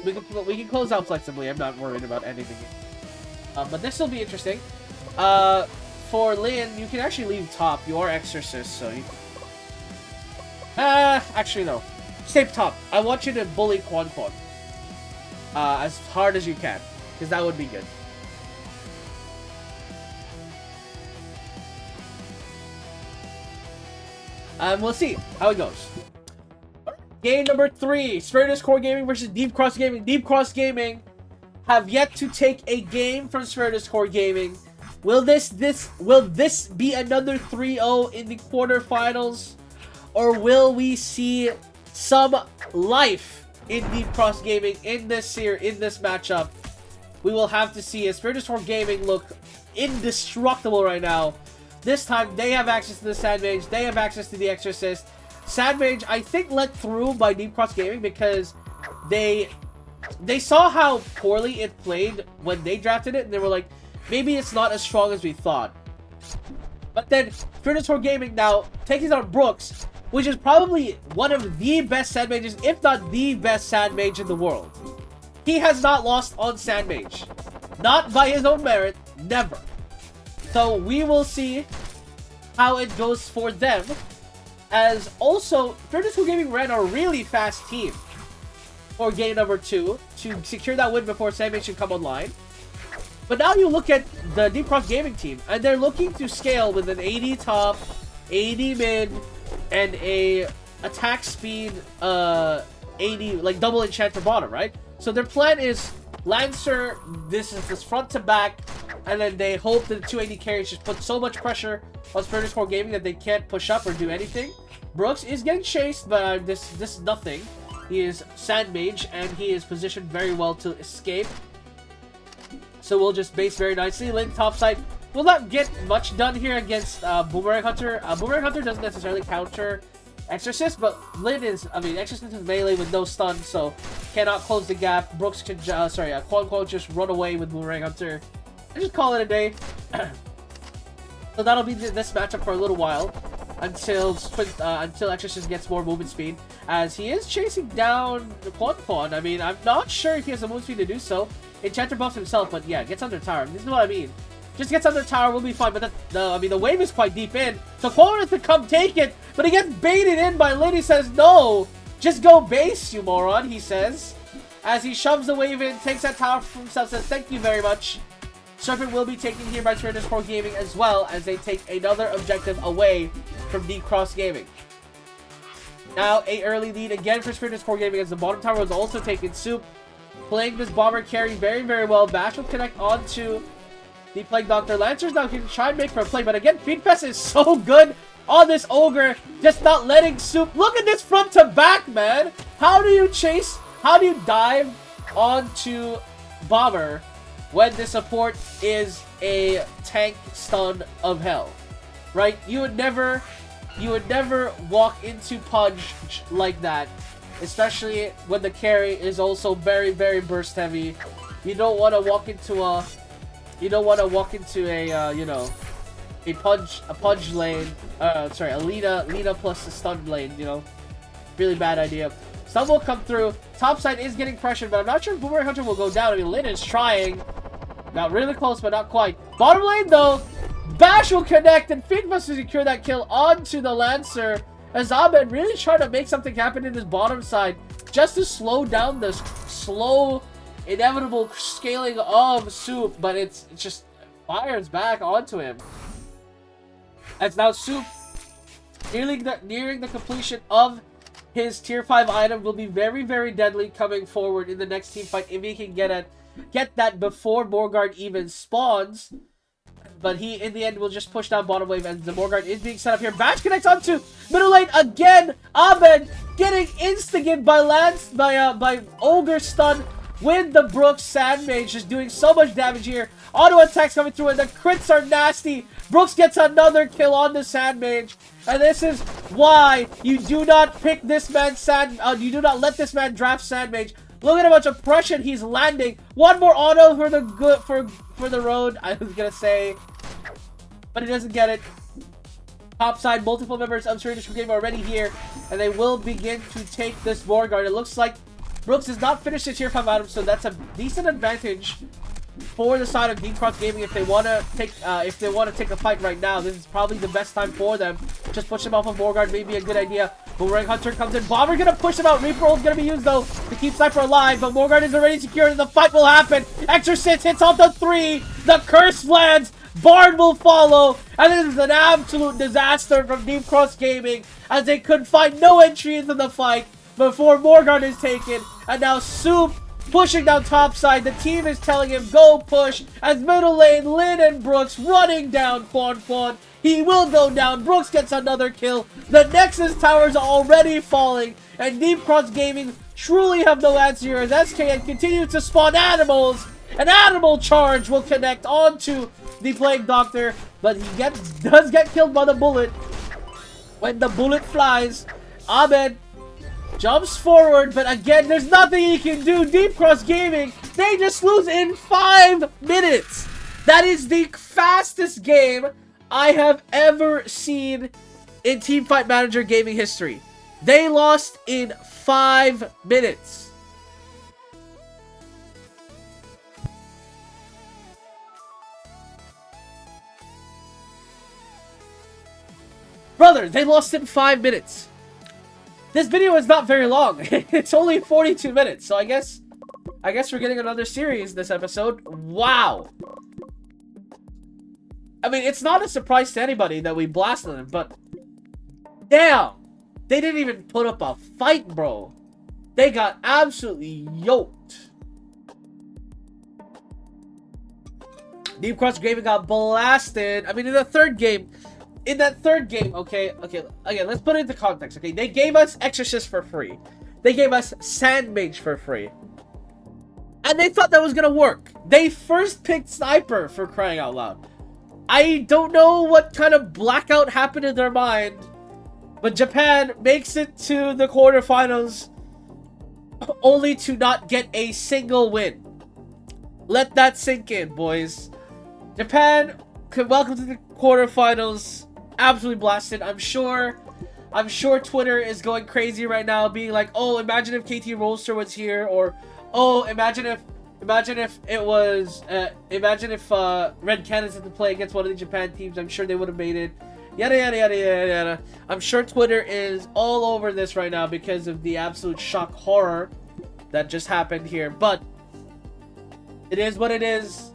We can close out flexibly. I'm not worried about anything. But this will be interesting. For Lin, you can actually leave top. You are Exorcist, so you... actually no. Stay top. I want you to bully Quan Quan. As hard as you can. Because that would be good. We'll see how it goes. Game number 3. Spiritus Core Gaming versus Deep Cross Gaming. Deep Cross Gaming have yet to take a game from Spiritus Core Gaming. Will this be another 3-0 in the quarterfinals? Or will we see some life in Deep Cross Gaming in this matchup? We will have to see. As Spiritus Core Gaming look indestructible right now. This time, they have access to the Sand Mage. They have access to the Exorcist. Sand Mage, I think, let through by Deep Cross Gaming because they saw how poorly it played when they drafted it, and they were like, maybe it's not as strong as we thought. But then, Spiritus Core Gaming now taking on Brooks, which is probably one of the best Sand Mages, if not the best Sand Mage in the world. He has not lost on Sand Mage. Not by his own merit, never. So we will see how it goes for them. As also, Spiritus Core Gaming ran a really fast team for game number 2 to secure that win before Sand Mage should come online. But now you look at the Deep Cross Gaming team, and they're looking to scale with an 80 top, 80 mid, and a attack speed 80, like double enchant for bottom, right? So their plan is Lancer, this is this front to back, and then they hope that the 280 carries just put so much pressure on Spiritus Core Gaming that they can't push up or do anything. Brooks is getting chased, but this is nothing. He is Sand Mage, and he is positioned very well to escape. So we'll just base very nicely. Link topside will not get much done here against Boomerang Hunter. Boomerang Hunter doesn't necessarily counter Exorcist, but Lin is, Exorcist is melee with no stun, so cannot close the gap. Brooks can, Quan Quan just run away with Boomerang Hunter. I just call it a day. So that'll be this matchup for a little while until Exorcist gets more movement speed, as he is chasing down Quan Quan. I mean, I'm not sure if he has the movement speed to do so. Enchanter buffs himself, but yeah, gets under tower. This is what I mean. Just gets under tower, we'll be fine. But the wave is quite deep in, so Quan has to come take it, but he gets baited in by Lin. He says, "No, just go base, you moron," he says, as he shoves the wave in, takes that tower for himself, says, "Thank you very much." Serpent will be taken here by Spiritus Core Gaming as well, as they take another objective away from Deep Cross Gaming. Now, a early lead again for Spiritus Core Gaming, as the bottom tower was also taken. Soup playing this bomber carry very, very well. Bash will connect onto the Plague Doctor. Lancers now can try and make for a play, but again, Feedfest is so good on this Ogre, just not letting Soup. Look at this front to back, man. How do you chase? How do you dive onto Bomber when the support is a tank stun of hell, right? You would never walk into Pudge like that especially when the carry is also very, very burst heavy. You don't want to walk into a, you know, a pudge lane. Sorry, a Lina plus a stun lane. You know, really bad idea. Stun will come through. Top side is getting pressured, but I'm not sure if Boomerang Hunter will go down. I mean, Lin is trying. Not really close, but not quite. Bottom lane though, Bash will connect, and Feed must secure that kill onto the Lancer. As Ahmed really trying to make something happen in his bottom side, just to slow down this slow, inevitable scaling of Soup, but it's just fires back onto him. As now Soup, nearing the completion of his tier 5 item, will be very, very deadly coming forward in the next team fight if he can get that before Morgard even spawns. But he, in the end, will just push down bottom wave, and the Morgard is being set up here. Bash connects onto middle lane again. Ahmed getting instigated by Ogre Stun with the Brooks Sand Mage, just doing so much damage here. Auto attacks coming through, and the crits are nasty. Brooks gets another kill on the Sand Mage, and this is why you do not pick this man you do not let this man draft Sand Mage. Look at how much oppression he's landing. One more auto for the for the road, I was gonna say, but he doesn't get it. Top side, multiple members of Swedish Game already here, and they will begin to take this Morgard. It looks like Brooks has not finished his tier 5 item, so that's a decent advantage for the side of Teamfight Gaming if they want to take a fight right now. This is probably the best time for them. Just push him off of Morgard may be a good idea. Boomerang Hunter comes in. Bomber gonna push him out. Reaper ult gonna be used though to keep Sniper alive, but Morgard is already secured and the fight will happen. Exorcist hits off the 3. The curse lands. Bard will follow, and this is an absolute disaster from Deep Cross Gaming as they could find no entry into the fight before Morgard is taken. And now Soup pushing down top side. The team is telling him go push as middle lane Lin and Brooks running down Quan. He will go down. Brooks gets another kill. The Nexus towers are already falling, and Deep Cross Gaming truly have no answer here as SKN continues to spawn animals. An animal charge will connect onto the Plague Doctor, but he does get killed by the bullet. When the bullet flies, Ahmed jumps forward, but again, there's nothing he can do. Deep Cross Gaming, they just lose in 5 minutes. That is the fastest game I have ever seen in Teamfight Manager gaming history. They lost in 5 minutes. Brother, they lost in 5 minutes. This video is not very long. It's only 42 minutes, so I guess we're getting another series this episode. Wow. I mean, it's not a surprise to anybody that we blasted them, but damn, they didn't even put up a fight, bro. They got absolutely yoked. Deep Cross Gaming got blasted. I mean, in that third game, okay, let's put it into context, okay? They gave us Exorcist for free. They gave us Sand Mage for free. And they thought that was gonna work. They first picked Sniper, for crying out loud. I don't know what kind of blackout happened in their mind, but Japan makes it to the quarterfinals only to not get a single win. Let that sink in, boys. Japan, welcome to the quarterfinals. Absolutely blasted. I'm sure Twitter is going crazy right now, being like, oh, imagine if KT Rolster was here, or oh, imagine if it was imagine if Red Cannons had to play against one of the Japan teams. I'm sure they would have made it. Yada yada yada yada yada. I'm sure Twitter is all over this right now because of the absolute shock horror that just happened here. But it is what it is.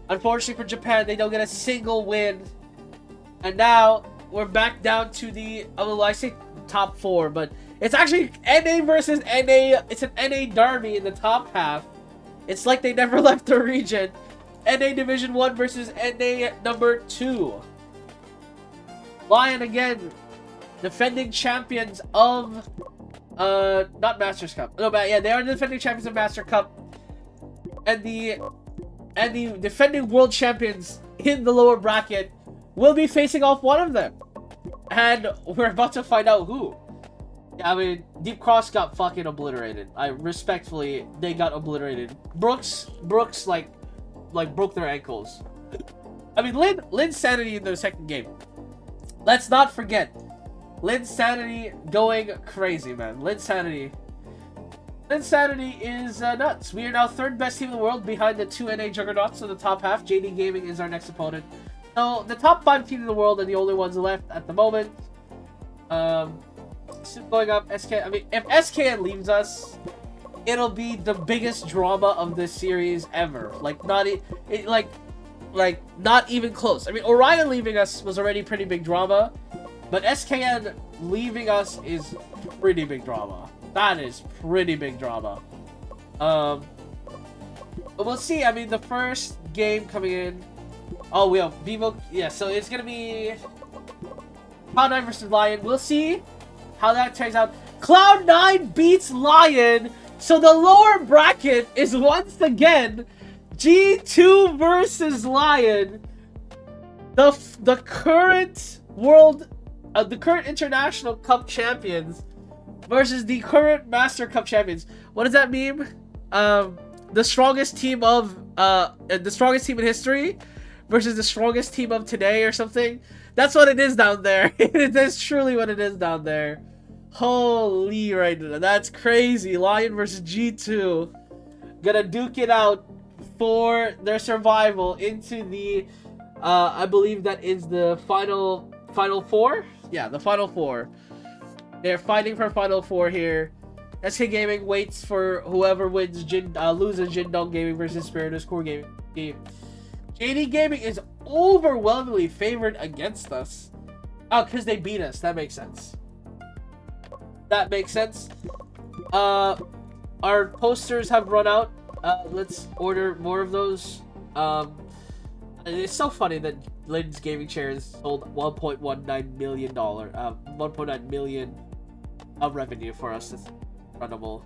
Unfortunately for Japan, they don't get a single win. And now we're back down to the, well, I say top 4, but it's actually NA versus NA. It's an NA derby in the top half. It's like they never left the region. NA Division 1 versus NA number 2. Lion again, defending champions of, not Masters Cup. No, but yeah, they are the defending champions of Master Cup. And the defending world champions in the lower bracket will be facing off one of them. And we're about to find out who. I mean, Deep Cross got fucking obliterated. They got obliterated. Brooks, like broke their ankles. I mean, Lin Sanity in their second game. Let's not forget, Lin Sanity going crazy, man. Lin Sanity is nuts. We are now third best team in the world behind the two NA juggernauts in the top half. JD Gaming is our next opponent. So the top 5 teams in the world are the only ones left at the moment. Going up, SK. I mean, if SKN leaves us, it'll be the biggest drama of this series ever. Like not even close. I mean, Orion leaving us was already pretty big drama, but SKN leaving us is pretty big drama. That is pretty big drama. But we'll see. I mean, the first game coming in. Oh, we have Vivo. Yeah, so it's gonna be Cloud9 versus Lion. We'll see how that turns out. Cloud9 beats Lion, so the lower bracket is once again G2 versus Lion. The current International Cup champions versus the current Master Cup champions. What does that mean? The strongest team in history versus the strongest team of today or something. That's what it is down there. It is truly what it is down there. Holy right now. That's crazy. Lion versus G2. Gonna duke it out for their survival into the I believe that is the final four? Yeah, the final four. They're fighting for final four here. SK Gaming waits for whoever wins loses Jindong Gaming versus Spiritus Core Gaming. JD Gaming is overwhelmingly favored against us. Oh, because they beat us. That makes sense. That makes sense. Our posters have run out. Let's order more of those. It's so funny that Lin's gaming chairs sold $1.19 million. 1.9 million of revenue for us. It's incredible.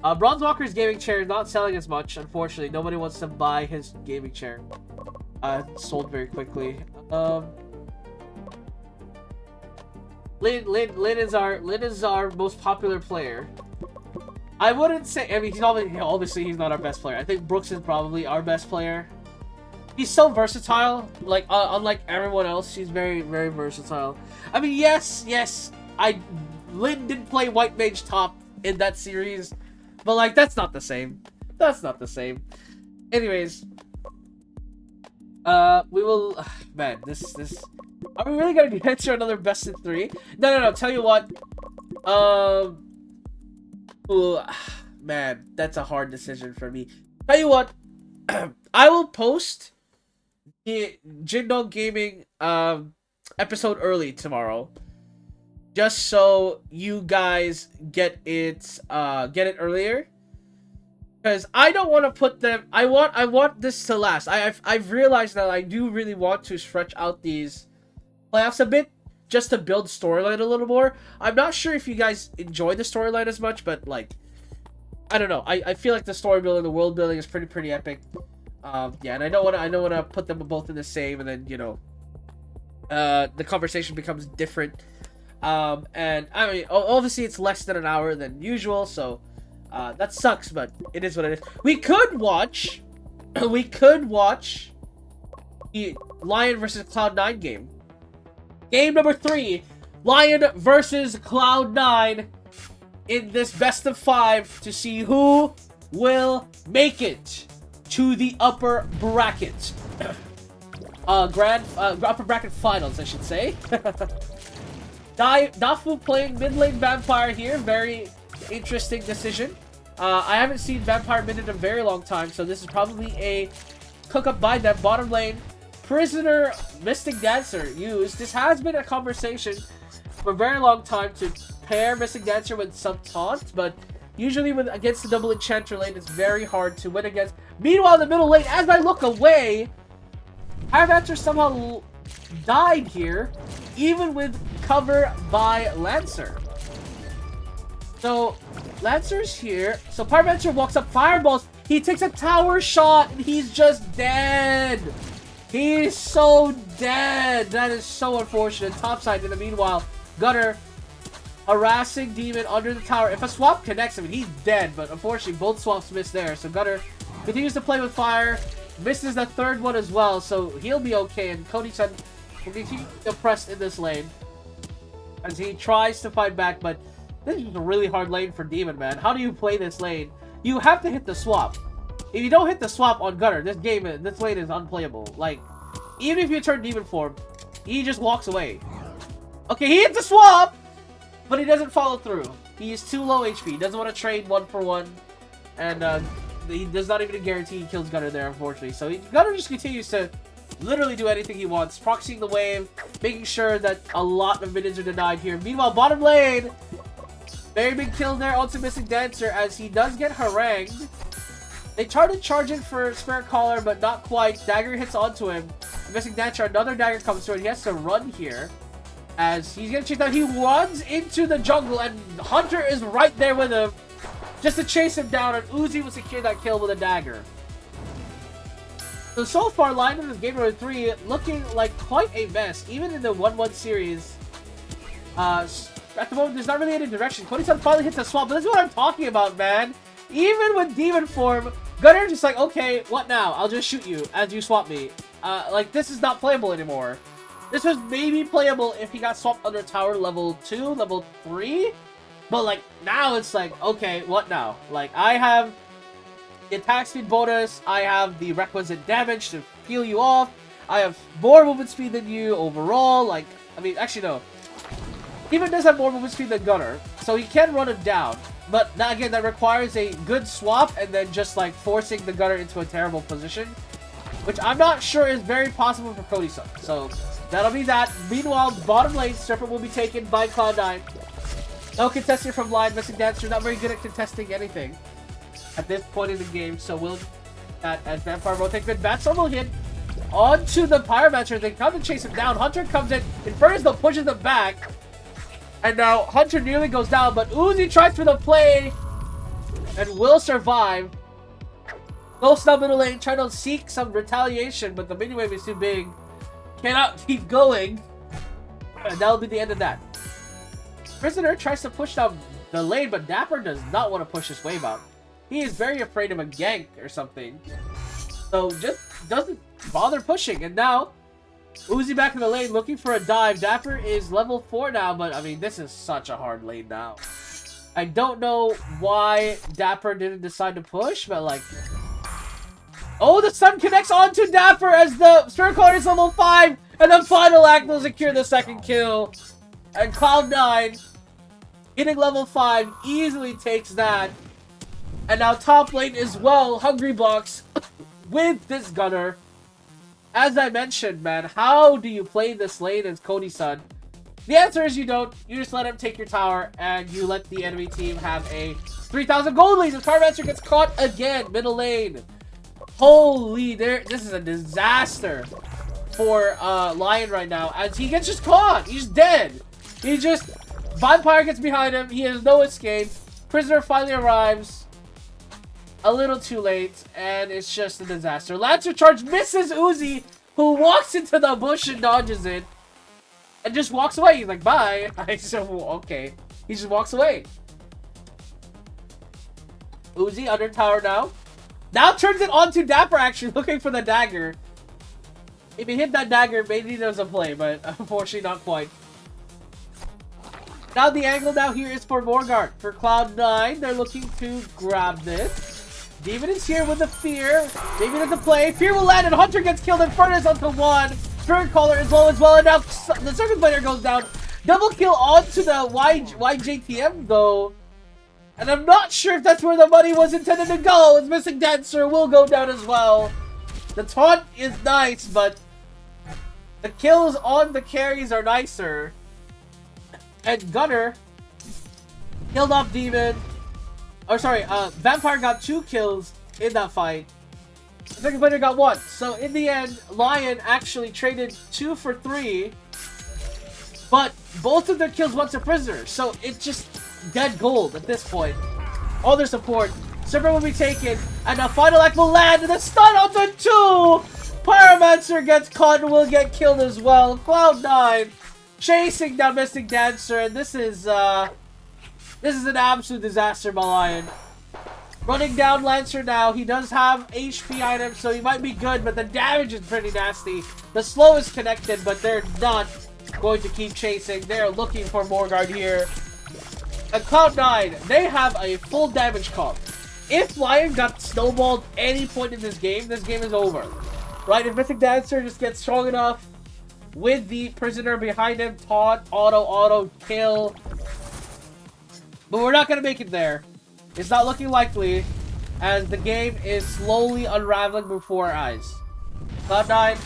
Bronzewalker's gaming chair is not selling as much, unfortunately. Nobody wants to buy his gaming chair. Sold very quickly. Lin is our most popular player. I wouldn't say. I mean, he's obviously he's not our best player. I think Brooks is probably our best player. He's so versatile. Like unlike everyone else, he's very, very versatile. I mean, yes, Lin did play White Mage top in that series, but like that's not the same. That's not the same. Anyways, we will. Man, this. Are we really gonna get to another best of 3? No. Tell you what. Ooh, man, that's a hard decision for me. Tell you what. I will post the Jindong Gaming episode early tomorrow, just so you guys get it earlier. Because I don't want to put them. I want this to last. I've realized that I do really want to stretch out these playoffs a bit, just to build storyline a little more. I'm not sure if you guys enjoy the storyline as much, but like, I don't know. I feel like the story building, the world building is pretty epic. Yeah, and I don't want to put them both in the same, and then the conversation becomes different. And I mean, obviously it's less than an hour than usual, so that sucks, but it is what it is. We could watch the Lion versus Cloud9 game. Game number 3, Lion versus Cloud9 in this best of 5 to see who will make it to the upper bracket. Upper bracket finals, I should say. Dafu playing mid lane Vampire here. Very interesting decision. I haven't seen Vampire mid in a very long time, so this is probably a cook up by them. Bottom lane, Prisoner Mystic Dancer used. This has been a conversation for a very long time to pair Mystic Dancer with some taunt, but usually against the double enchanter lane, it's very hard to win against. Meanwhile, in the middle lane, as I look away, Dancer somehow died here, even with cover by Lancer. So Lancer's here. So Pyromancer walks up, fireballs. He takes a tower shot, and he's just dead. He's so dead. That is so unfortunate. Topside in the meanwhile, Gunner harassing Demon under the tower. If a swap connects him, he's dead, but unfortunately both swaps miss there. So Gunner continues to play with fire, misses the third one as well, so he'll be okay, and Cody-san will continue oppressed in this lane as he tries to fight back, but this is a really hard lane for Demon, man. How do you play this lane? You have to hit the swap. If you don't hit the swap on Gunner, this lane is unplayable. Like, even if you turn Demon form, he just walks away. Okay, he hits the swap, but he doesn't follow through. He is too low HP. He doesn't want to trade 1-for-1. And he does not even guarantee he kills Gunner there, unfortunately. So Gunner just continues to literally do anything he wants. Proxying the wave, making sure that a lot of minions are denied here. Meanwhile, bottom lane, very big kill there. Also missing Dancer as he does get harangued. They try to charge in for Spirit Caller, but not quite. Dagger hits onto him. Missing Dancer, another dagger comes through, and he has to run here. As he's getting chased down, he runs into the jungle, and Hunter is right there with him just to chase him down, and Uzi will secure that kill with a dagger. So far, line in this game number 3 looking like quite a mess, even in the 1-1 series. At the moment, there's not really any direction. Cody-san finally hits a swap, but this is what I'm talking about, man. Even with Demon form, Gunner just like, okay, what now? I'll just shoot you as you swap me. Like, this is not playable anymore. This was maybe playable if he got swapped under tower level 2, level 3. But, like, now it's like, okay, what now? Like, I have the attack speed bonus. I have the requisite damage to heal you off. I have more movement speed than you overall. Like, I mean, actually, no. Demon does have more movement speed than Gunner, so he can run him down. But, now, again, that requires a good swap and then just, like, forcing the Gunner into a terrible position. Which I'm not sure is very possible for Cody-san. So, that'll be that. Meanwhile, bottom lane, Serpent will be taken by Cloud9. No contesting from line. Missing Dancer, not very good at contesting anything at this point in the game. So we'll as Vampire will take good. Batstorm will hit onto the Pyromancer. They come to chase him down. Hunter comes in. Inferno pushes them back. And now Hunter nearly goes down, but Uzi tries for the play and will survive. Ghost down middle lane, trying to seek some retaliation, but the mini wave is too big. Cannot keep going. And that'll be the end of that. Prisoner tries to push down the lane, but Dapper does not want to push this wave out. He is very afraid of a gank or something. So just doesn't bother pushing. And now, Uzi back in the lane looking for a dive. Dapper is level 4 now, but I mean, this is such a hard lane now. I don't know why Dapper didn't decide to push, but like... Oh, the sun connects onto Dapper as the Spirit Caller is level 5, and the final act will secure the second kill. And Cloud9, hitting level 5, easily takes that. And now top lane as well, Hungry Box with this Gunner. As I mentioned, man, how do you play this lane as Cody-san? The answer is you don't. You just let him take your tower, and you let the enemy team have a 3,000 gold lead. The Pyromancer gets caught again, middle lane. Holy, this is a disaster for Lion right now, as he gets just caught. He's dead. He just... Vampire gets behind him. He has no escape. Prisoner finally arrives. A little too late, and it's just a disaster. Lancer charge misses Uzi, who walks into the bush and dodges it. And just walks away. He's like, bye. Okay. He just walks away. Uzi under tower now. Now turns it onto Dapper, actually, looking for the dagger. If he hit that dagger, maybe there's a play, but unfortunately not quite. Now the angle now here is for Morgard. For Cloud9, they're looking to grab this. Demon is here with the Fear. Maybe there's a play. Fear will land, and Hunter gets killed. Inferno's onto 1. Spirit Caller is low as well, and now the Circuit Player goes down. Double kill onto the YJTM, though. And I'm not sure if that's where the money was intended to go. It's missing Dancer will go down as well. The taunt is nice, but the kills on the carries are nicer. And Gunner killed off Demon. Or sorry, Vampire got 2 kills in that fight. The second player got 1. So in the end, Lion actually traded 2 for 3. But both of their kills went to Prisoner. So it's just dead gold at this point. All their support. Serpent will be taken. And the final act will land. And the stun onto 2. Pyromancer gets caught and will get killed as well. Cloud9 chasing down Mystic Dancer, and this is an absolute disaster by Lion. Running down Lancer now. He does have HP items, so he might be good, but the damage is pretty nasty. The slow is connected, but they're not going to keep chasing. They're looking for Morgard here. And Cloud9, they have a full damage comp. If Lion got snowballed any point in this game is over. Right? If Mystic Dancer just gets strong enough with the prisoner behind him, taunt, auto, kill. But we're not going to make it there. It's not looking likely, as the game is slowly unraveling before our eyes. Cloud9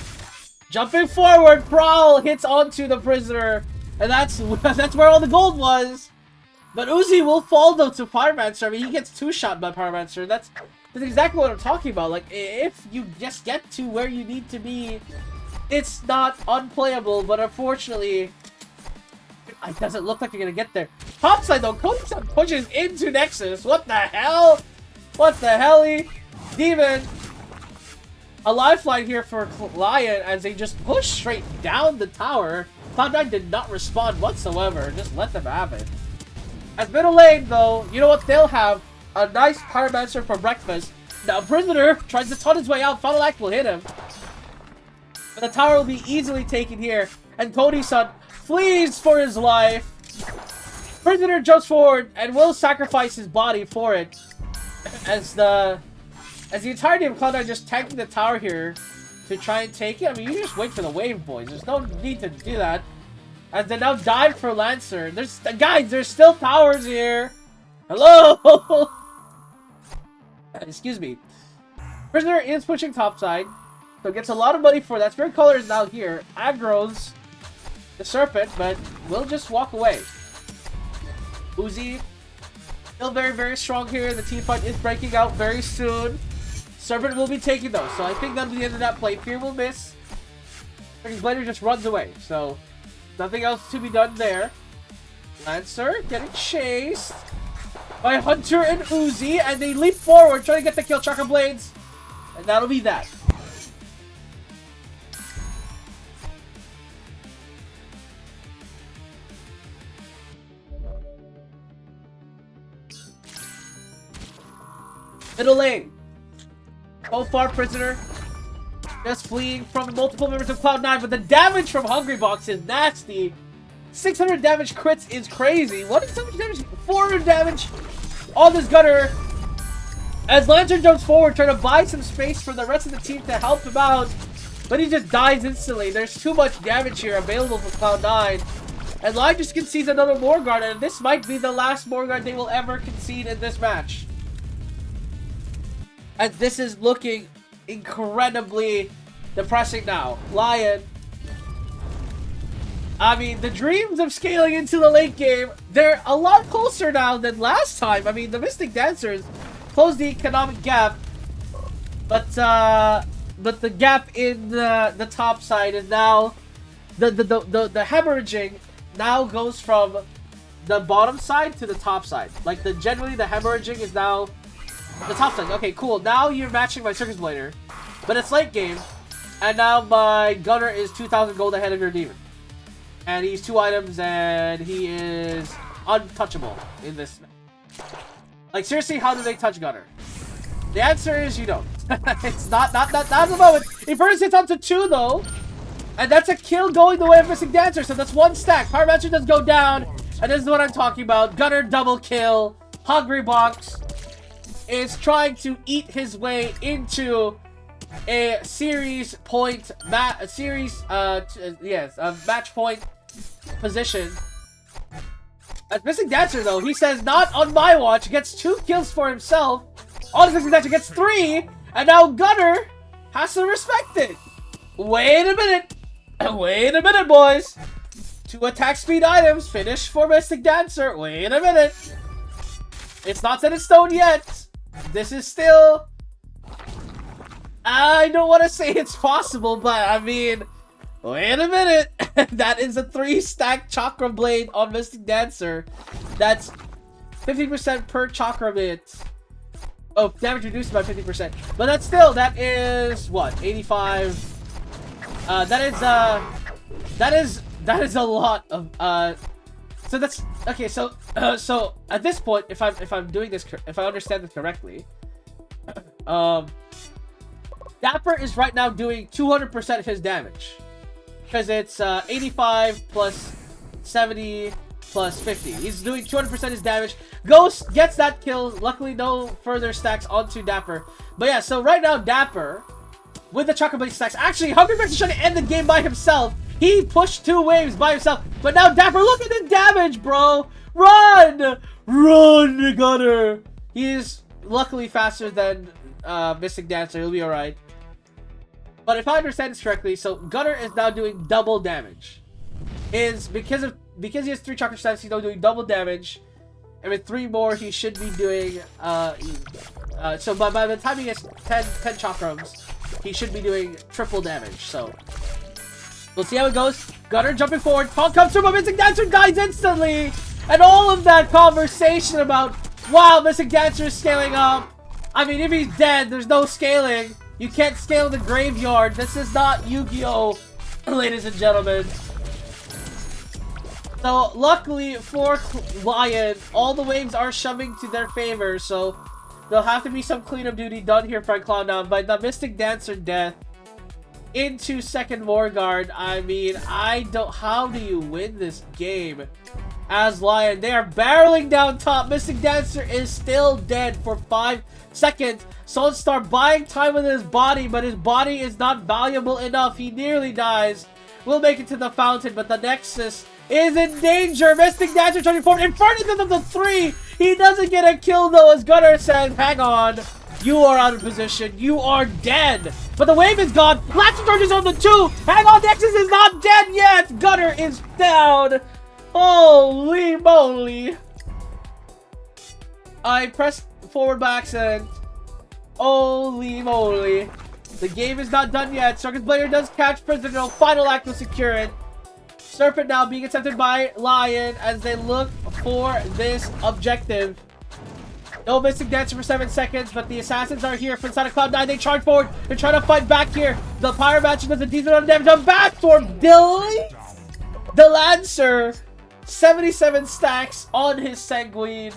jumping forward, Prowl hits onto the prisoner, and that's where all the gold was. But Uzi will fall though to Pyromancer. I mean, he gets two-shot by Pyromancer. That's exactly what I'm talking about. Like, if you just get to where you need to be, it's not unplayable, but unfortunately, it doesn't look like you're gonna get there. Topside though, Cody-san pushes into Nexus. What the hell? What the helly? Demon. A lifeline here for Lion as they just push straight down the tower. Cloud9 did not respond whatsoever. Just let them have it. As middle lane though, you know what? They'll have a nice Pyromancer for breakfast. Now Prisoner tries to taunt his way out. Final Act will hit him. But the tower will be easily taken here. And Cody-san flees for his life. Prisoner jumps forward and will sacrifice his body for it. As the entirety of Cloud9 just tanking the tower here to try and take it. I mean, you just wait for the wave, boys. There's no need to do that. As they now dive for Lancer. Guys, there's still towers here. Hello? Excuse me. Prisoner is pushing topside. So gets a lot of money for that. Spirit Color is now here. Aggro's the Serpent, but will just walk away. Uzi still very, very strong here. The team fight is breaking out very soon. Serpent will be taken though, so I think that'll be the end of that play. Fear will miss. Blader just runs away, so nothing else to be done there. Lancer getting chased by Hunter and Uzi, and they leap forward trying to get the kill. Chakra Blades, and that'll be that. Middle lane. So far, Prisoner just fleeing from multiple members of Cloud9, but the damage from Hungry Box is nasty. 600 damage crits is crazy. What is so much damage? 400 damage on this Gunner. As Lantern jumps forward, trying to buy some space for the rest of the team to help him out, but he just dies instantly. There's too much damage here available for Cloud9. And Lion just concedes another Morgard, and this might be the last Morgard they will ever concede in this match. And this is looking incredibly depressing now. Lion. I mean, the dreams of scaling into the late game, they're a lot closer now than last time. I mean, the Mystic Dancers closed the economic gap. But the gap in the top side is now... The hemorrhaging now goes from the bottom side to the top side. Like, generally, the hemorrhaging is now... The top side. Okay, cool. Now you're matching my Circus Blader. But it's late game. And now my Gunner is 2,000 gold ahead of your Demon. And he's 2 items and he is untouchable in this. Like, seriously, how do they touch Gunner? The answer is you don't. It's not the moment. He first hits onto 2 though. And that's a kill going the way of Mystic Dancer. So that's 1 stack. Pyromancer does go down. And this is what I'm talking about. Gunner double kill. Hungry Box is trying to eat his way into a match point position. As Mystic Dancer though, he says not on my watch, gets 2 kills for himself. All Mystic Dancer gets 3, and now Gunner has to respect it. Wait a minute, boys. 2 attack speed items, finish for Mystic Dancer. Wait a minute. It's not set in stone yet. This is still... I don't want to say it's possible, but I mean... Wait a minute. That is a 3-stack Chakra Blade on Mystic Dancer. That's 50% per Chakra bit. Oh, damage reduced by 50%. But that's still, that is... What? 85... That is That is a lot of so that's okay. So so at this point, if I'm doing this, if I understand this correctly, Dapper is right now doing 200% of his damage because it's 85 plus 70 plus 50. He's doing 200% his damage. Ghost gets that kill. Luckily, no further stacks onto Dapper. But yeah, so right now Dapper with the Chocolate Blade stacks. Actually, Hungry Max is trying to end the game by himself. He pushed 2 waves by himself. But now Dapper, look at the damage, bro. Run! Run, Gunner. He is luckily faster than Mystic Dancer. He'll be alright. But if I understand this correctly, so Gunner is now doing double damage. Because he has 3 chocolate stacks, he's now doing double damage. And with 3 more, he should be doing so by the time he gets 10 chakrams, he should be doing triple damage. So we'll see how it goes. Gunner jumping forward. Punk comes through, but Mystic Dancer dies instantly. And all of that conversation about, wow, Mystic Dancer is scaling up. I mean, if he's dead, there's no scaling. You can't scale the graveyard. This is not Yu-Gi-Oh, ladies and gentlemen. So, luckily for Lion, all the waves are shoving to their favor, so there'll have to be some cleanup duty done here for Cloud9. But the Mystic Dancer death into second Morguard, I mean, how do you win this game as Lion? They are barreling down top. Mystic Dancer is still dead for 5 seconds. Sunstar buying time with his body, but his body is not valuable enough. He nearly dies. We'll make it to the fountain, but the Nexus is in danger. Mystic Dancer charging forward in front of the 3. He doesn't get a kill though, as Gunner says, hang on. You are out of position. You are dead. But the wave is gone. Blaster charges on the 2. Hang on, Nexus is not dead yet. Gunner is down. Holy moly. I pressed forward by accident. Holy moly. The game is not done yet. Circus Blader does catch prisoner. Final act will secure it. Serpent now being accepted by Lion as they look for this objective. No Mystic Dancer for 7 seconds, but the assassins are here from inside of Cloud9. They charge forward. They're trying to fight back here. The Pyromancer does a decent amount of damage. A Backstorm deletes the Lancer. 77 stacks on his Sanguine.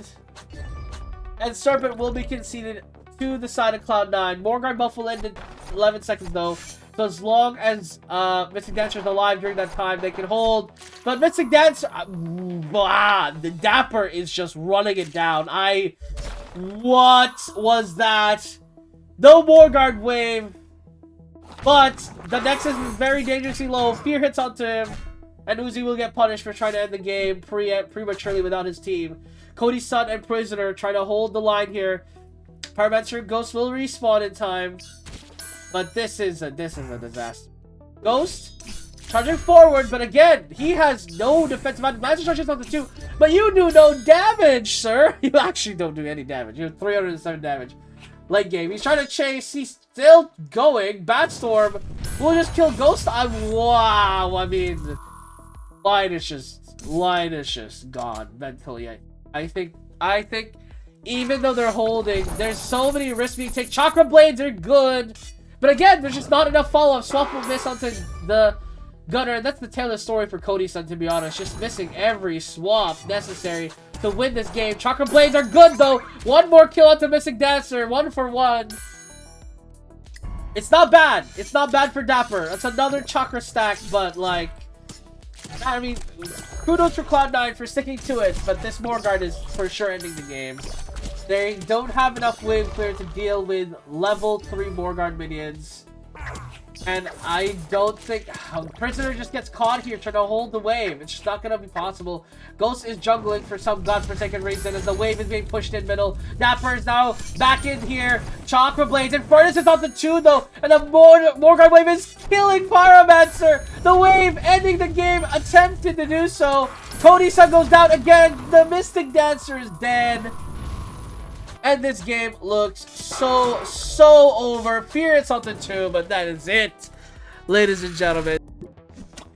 And Serpent will be conceded to the side of Cloud9. Morguard buff will end in 11 seconds though. So as long as Mystic Dancer is alive during that time, they can hold. But Mystic Dancer, the Dapper is just running it down. What was that? No Morguard wave. But the Nexus is very dangerously low. Fear hits onto him. And Uzi will get punished for trying to end the game prematurely without his team. Cody's son and Prisoner try to hold the line here. Pyromancer Ghost will respawn in time. But this is a disaster. Ghost charging forward, but again, he has no defensive advantage. Lancer charges on the 2, but you do no damage, sir. You actually don't do any damage. You have 307 damage. Late game. He's trying to chase. He's still going. Batstorm will just kill Ghost. Wow. I mean, Lion is just gone mentally. I think even though they're holding, there's so many risks being taken. Chakra Blades are good. But again, there's just not enough follow-up. Swap will miss onto the Gunner. And that's the tail of the story for Cody's son, to be honest. Just missing every swap necessary to win this game. Chakra Blades are good, though. 1 more kill onto Mystic Dancer. 1 for 1. It's not bad. It's not bad for Dapper. That's another Chakra stack, but, like, I mean, kudos for Cloud9 for sticking to it. But this Morguard is for sure ending the game. They don't have enough wave clear to deal with level 3 Morguard minions. And I don't think... Prisoner just gets caught here trying to hold the wave. It's just not going to be possible. Ghost is jungling for some godforsaken reason as the wave is being pushed in middle. Dapper is now back in here. Chakra Blades. And Furnace is on the 2 though. And the Morguard wave is killing Pyromancer. The wave ending the game. Attempted to do so. Cody's son goes down again. The Mystic Dancer is dead. And this game looks so over. Fear it's something too, but that is it, ladies and gentlemen.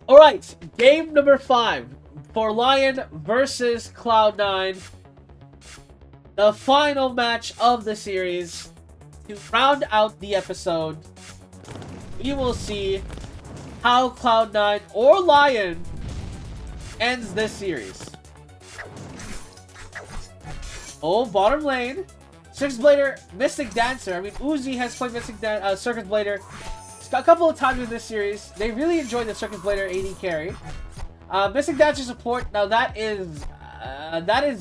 Alright, game number 5 for Lion versus Cloud9. The final match of the series. To round out the episode, we will see how Cloud9 or Lion ends this series. Oh, bottom lane. Circus Blader, Mystic Dancer. I mean, Uzi has played Circus Blader a couple of times in this series. They really enjoyed the Circus Blader AD carry. Mystic Dancer support. Now that is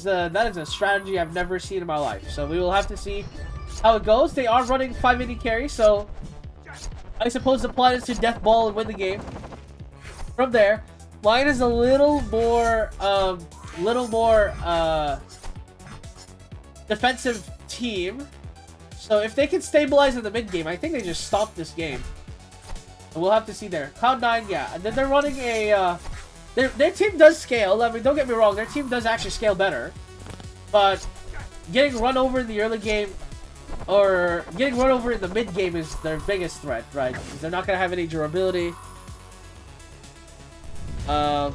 a strategy I've never seen in my life. So we will have to see how it goes. They are running 5 AD carry, so I suppose the plan is to death ball and win the game. From there, Lion is a little more defensive team. So if they can stabilize in the mid game, I think they just stop this game. And we'll have to see there. Cloud9, yeah. And then they're running a their team does scale. I mean, don't get me wrong, their team does actually scale better. But getting run over in the early game or getting run over in the mid game is their biggest threat, right? Because they're not gonna have any durability. So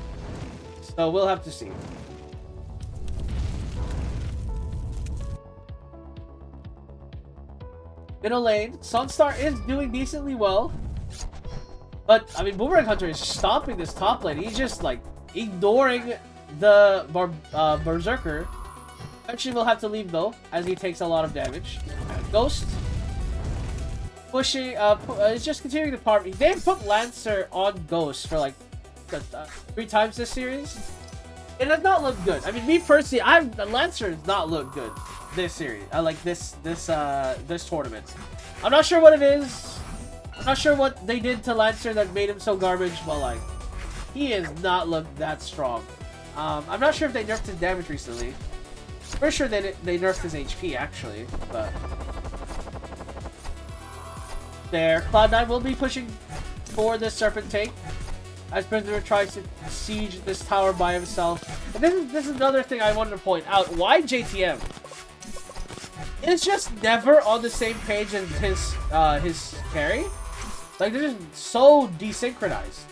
we'll have to see. Middle lane, Sunstar is doing decently well. But, I mean, Boomerang Hunter is stomping this top lane. He's just, like, ignoring the Berserker. Eventually, we'll have to leave, though, as he takes a lot of damage. Ghost. Pushing, is just continuing to farm. They've put Lancer on Ghost for, like, 3 times this series. It has not looked good. I mean, me personally, Lancer does not look good this series. Like, this tournament. I'm not sure what it is. I'm not sure what they did to Lancer that made him so garbage, but like, he has not looked that strong. I'm not sure if they nerfed his damage recently. Pretty sure they nerfed his HP actually, but there. Cloud9 will be pushing for this Serpent tank as Prisoner tries to siege this tower by himself. And this is another thing I wanted to point out. Why JTM? It's just never on the same page as his carry. Like, they're just so desynchronized.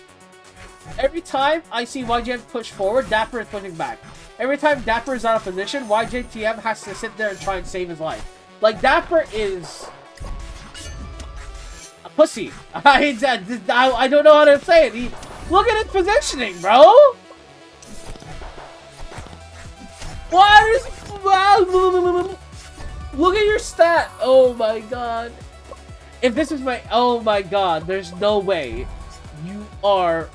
Every time I see YJM push forward, Dapper is pushing back. Every time Dapper is out of position, YJTM has to sit there and try and save his life. Like, Dapper is a pussy. I don't know how to say it. Look at his positioning, bro! What is... Look at your stat! Oh my god. If this is my... Oh my god, there's no way you are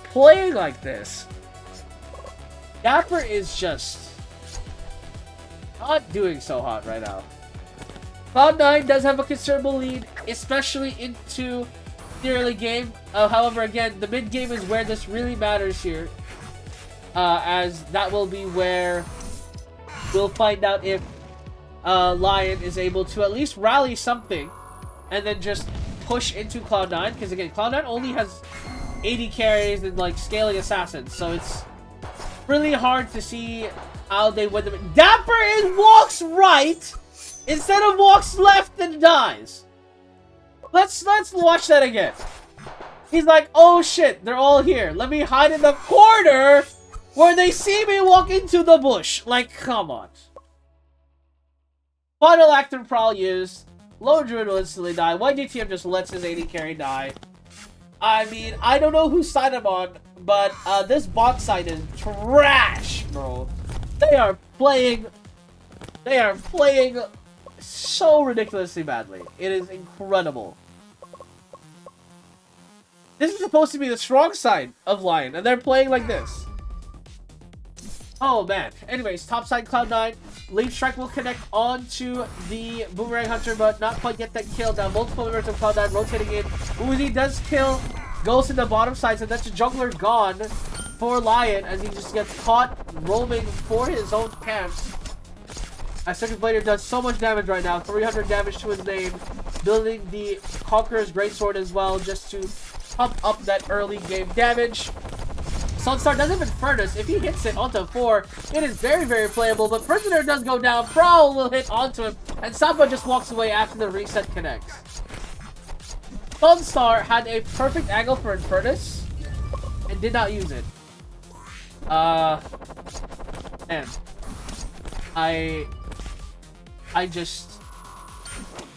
playing like this. Dapper is just not doing so hot right now. Cloud9 does have a considerable lead, especially into the early game. However, again, the mid game is where this really matters here. As that will be where we'll find out if Lion is able to at least rally something and then just push into Cloud9, because again, Cloud9 only has 80 carries and like scaling assassins, so it's really hard to see how they win them. Dapper walks right instead of walks left and dies. Let's watch that again. He's like, oh shit, they're all here. Let me hide in the corner where they see me walk into the bush. Like, come on. Final active prowl used. Low Druid will instantly die. YGTM just lets his AD carry die. I mean, I don't know whose side I'm on, but this bot side is trash, bro. They are playing so ridiculously badly. It is incredible. This is supposed to be the strong side of Lion, and they're playing like this. Oh man. Anyways, top side Cloud9. Leaf Strike will connect onto the Boomerang Hunter, but not quite get that kill. Now multiple members of Cloud9 rotating in. Uzi does kill Ghost in the bottom side, so that's a jungler gone for Lion as he just gets caught roaming for his own camps. As Circus Blader does so much damage right now, 300 damage to his name, building the Conqueror's Greatsword as well, just to pump up that early game damage. Sunstar does have Infernus. If he hits it onto 4, it is very, very playable, but Prisoner does go down, Prowl will hit onto him, and Samba just walks away after the reset connects. Sunstar had a perfect angle for Infernus, and did not use it. Man.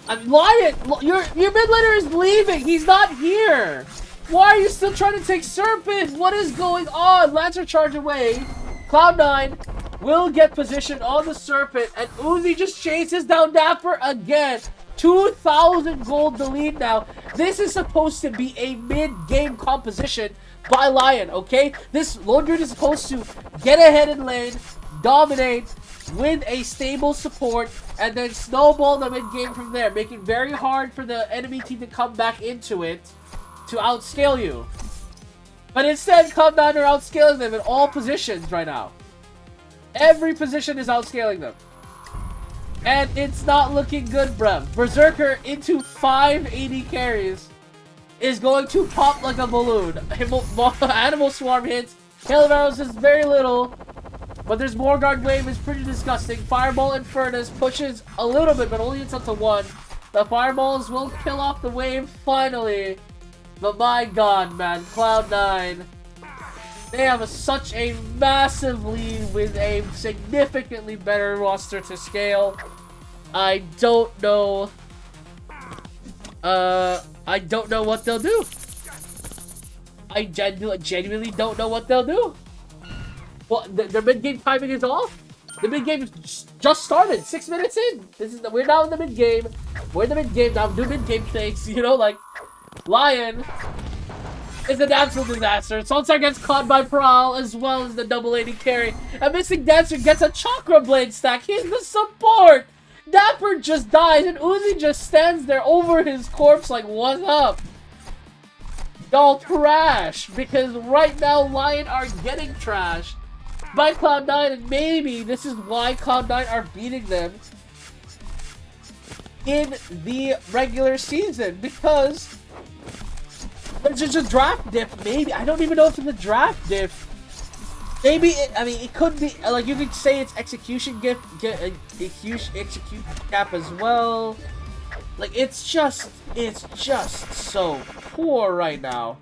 I'm lying! Your mid laner is leaving! He's not here! Why are you still trying to take Serpent? What is going on? Lancer charge away. Cloud9 will get positioned on the Serpent, and Uzi just chases down Dapper again. 2,000 gold the lead now. This is supposed to be a mid-game composition by Lion, okay? This Lone Druid is supposed to get ahead in lane, dominate, win a stable support, and then snowball the mid-game from there, making it very hard for the enemy team to come back into it to outscale you. But instead, Cloud9 are outscaling them in all positions right now. Every position is outscaling them. And it's not looking good, bruh. Berserker into 580 carries is going to pop like a balloon. Animal Swarm hits. Hail of Arrows is very little. But there's more Guard Wave is pretty disgusting. Fireball and Furnace pushes a little bit, but only it's up to 1. The Fireballs will kill off the wave finally. But my god, man. Cloud9. They have such a massive lead with a significantly better roster to scale. I don't know. I don't know what they'll do. I genuinely don't know what they'll do. Well, their mid-game timing is off. The mid-game just started 6 minutes in. We're now in the mid-game. We're in the mid-game now. Do mid-game things. You know, like Lion is an absolute disaster. Sonsar gets caught by Prowl as well as the double 80 carry. And Missing Dancer gets a Chakra Blade stack. He's the support. Dapper just dies and Uzi just stands there over his corpse like, what's up? Y'all trash. Because right now Lion are getting trashed by Cloud9, and maybe this is why Cloud9 are beating them in the regular season, because there's just a draft diff. Maybe I don't even know if it's a draft diff. Maybe I mean it could be like you could say it's execution execute gap as well. Like it's just so poor right now.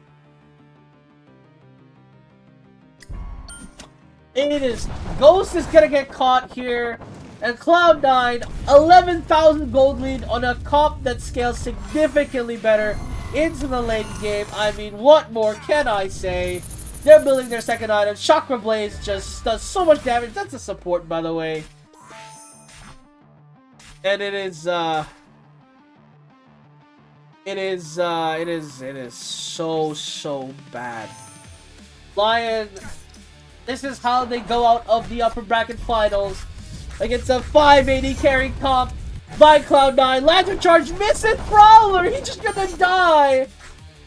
It is. Ghost is gonna get caught here. And Cloud9, 11,000 gold lead on a comp that scales significantly better into the late game. I mean, what more can I say? They're building their second item. Chakra Blaze just does so much damage. That's a support, by the way. And it is so bad. Lion, this is how they go out of the upper bracket finals. Like it's a 580 carry comp by Cloud9. Lantern Charge misses Prowler. He's just gonna die.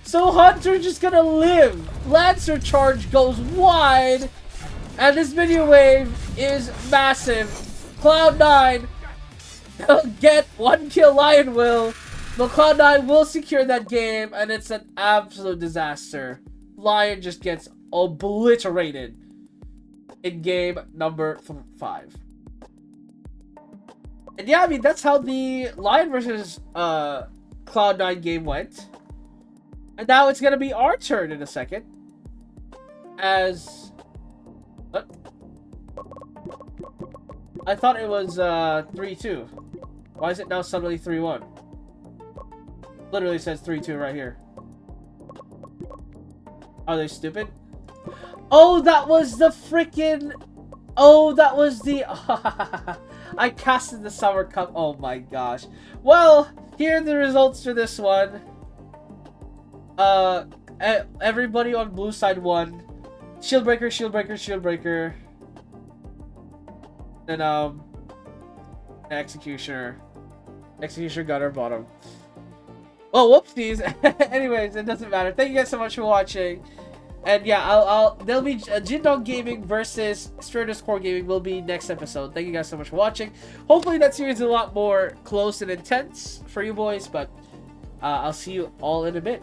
So Hunter's just gonna live. Lancer Charge goes wide. And this minion wave is massive. Cloud9 get 1 kill. Lion will. But Cloud9 will secure that game. And it's an absolute disaster. Lion just gets obliterated in game number 5. And yeah, I mean, that's how the Lion versus Cloud9 game went. And now it's going to be our turn in a second. As... I thought it was 3-2. Why is it now suddenly 3-1? Literally says 3-2 right here. Are they stupid? Oh, that was the freaking... Oh, that was the... I casted the Summer Cup. Oh my gosh. Well, here are the results for this one. Everybody on blue side won. Shieldbreaker, Shieldbreaker, Shieldbreaker. Then, Executioner. Executioner got our bottom. Oh, whoopsies. Anyways, it doesn't matter. Thank you guys so much for watching. And yeah, there'll be Jindong Gaming versus Stratus Core Gaming will be next episode. Thank you guys so much for watching. Hopefully that series is a lot more close and intense for you boys, but I'll see you all in a bit.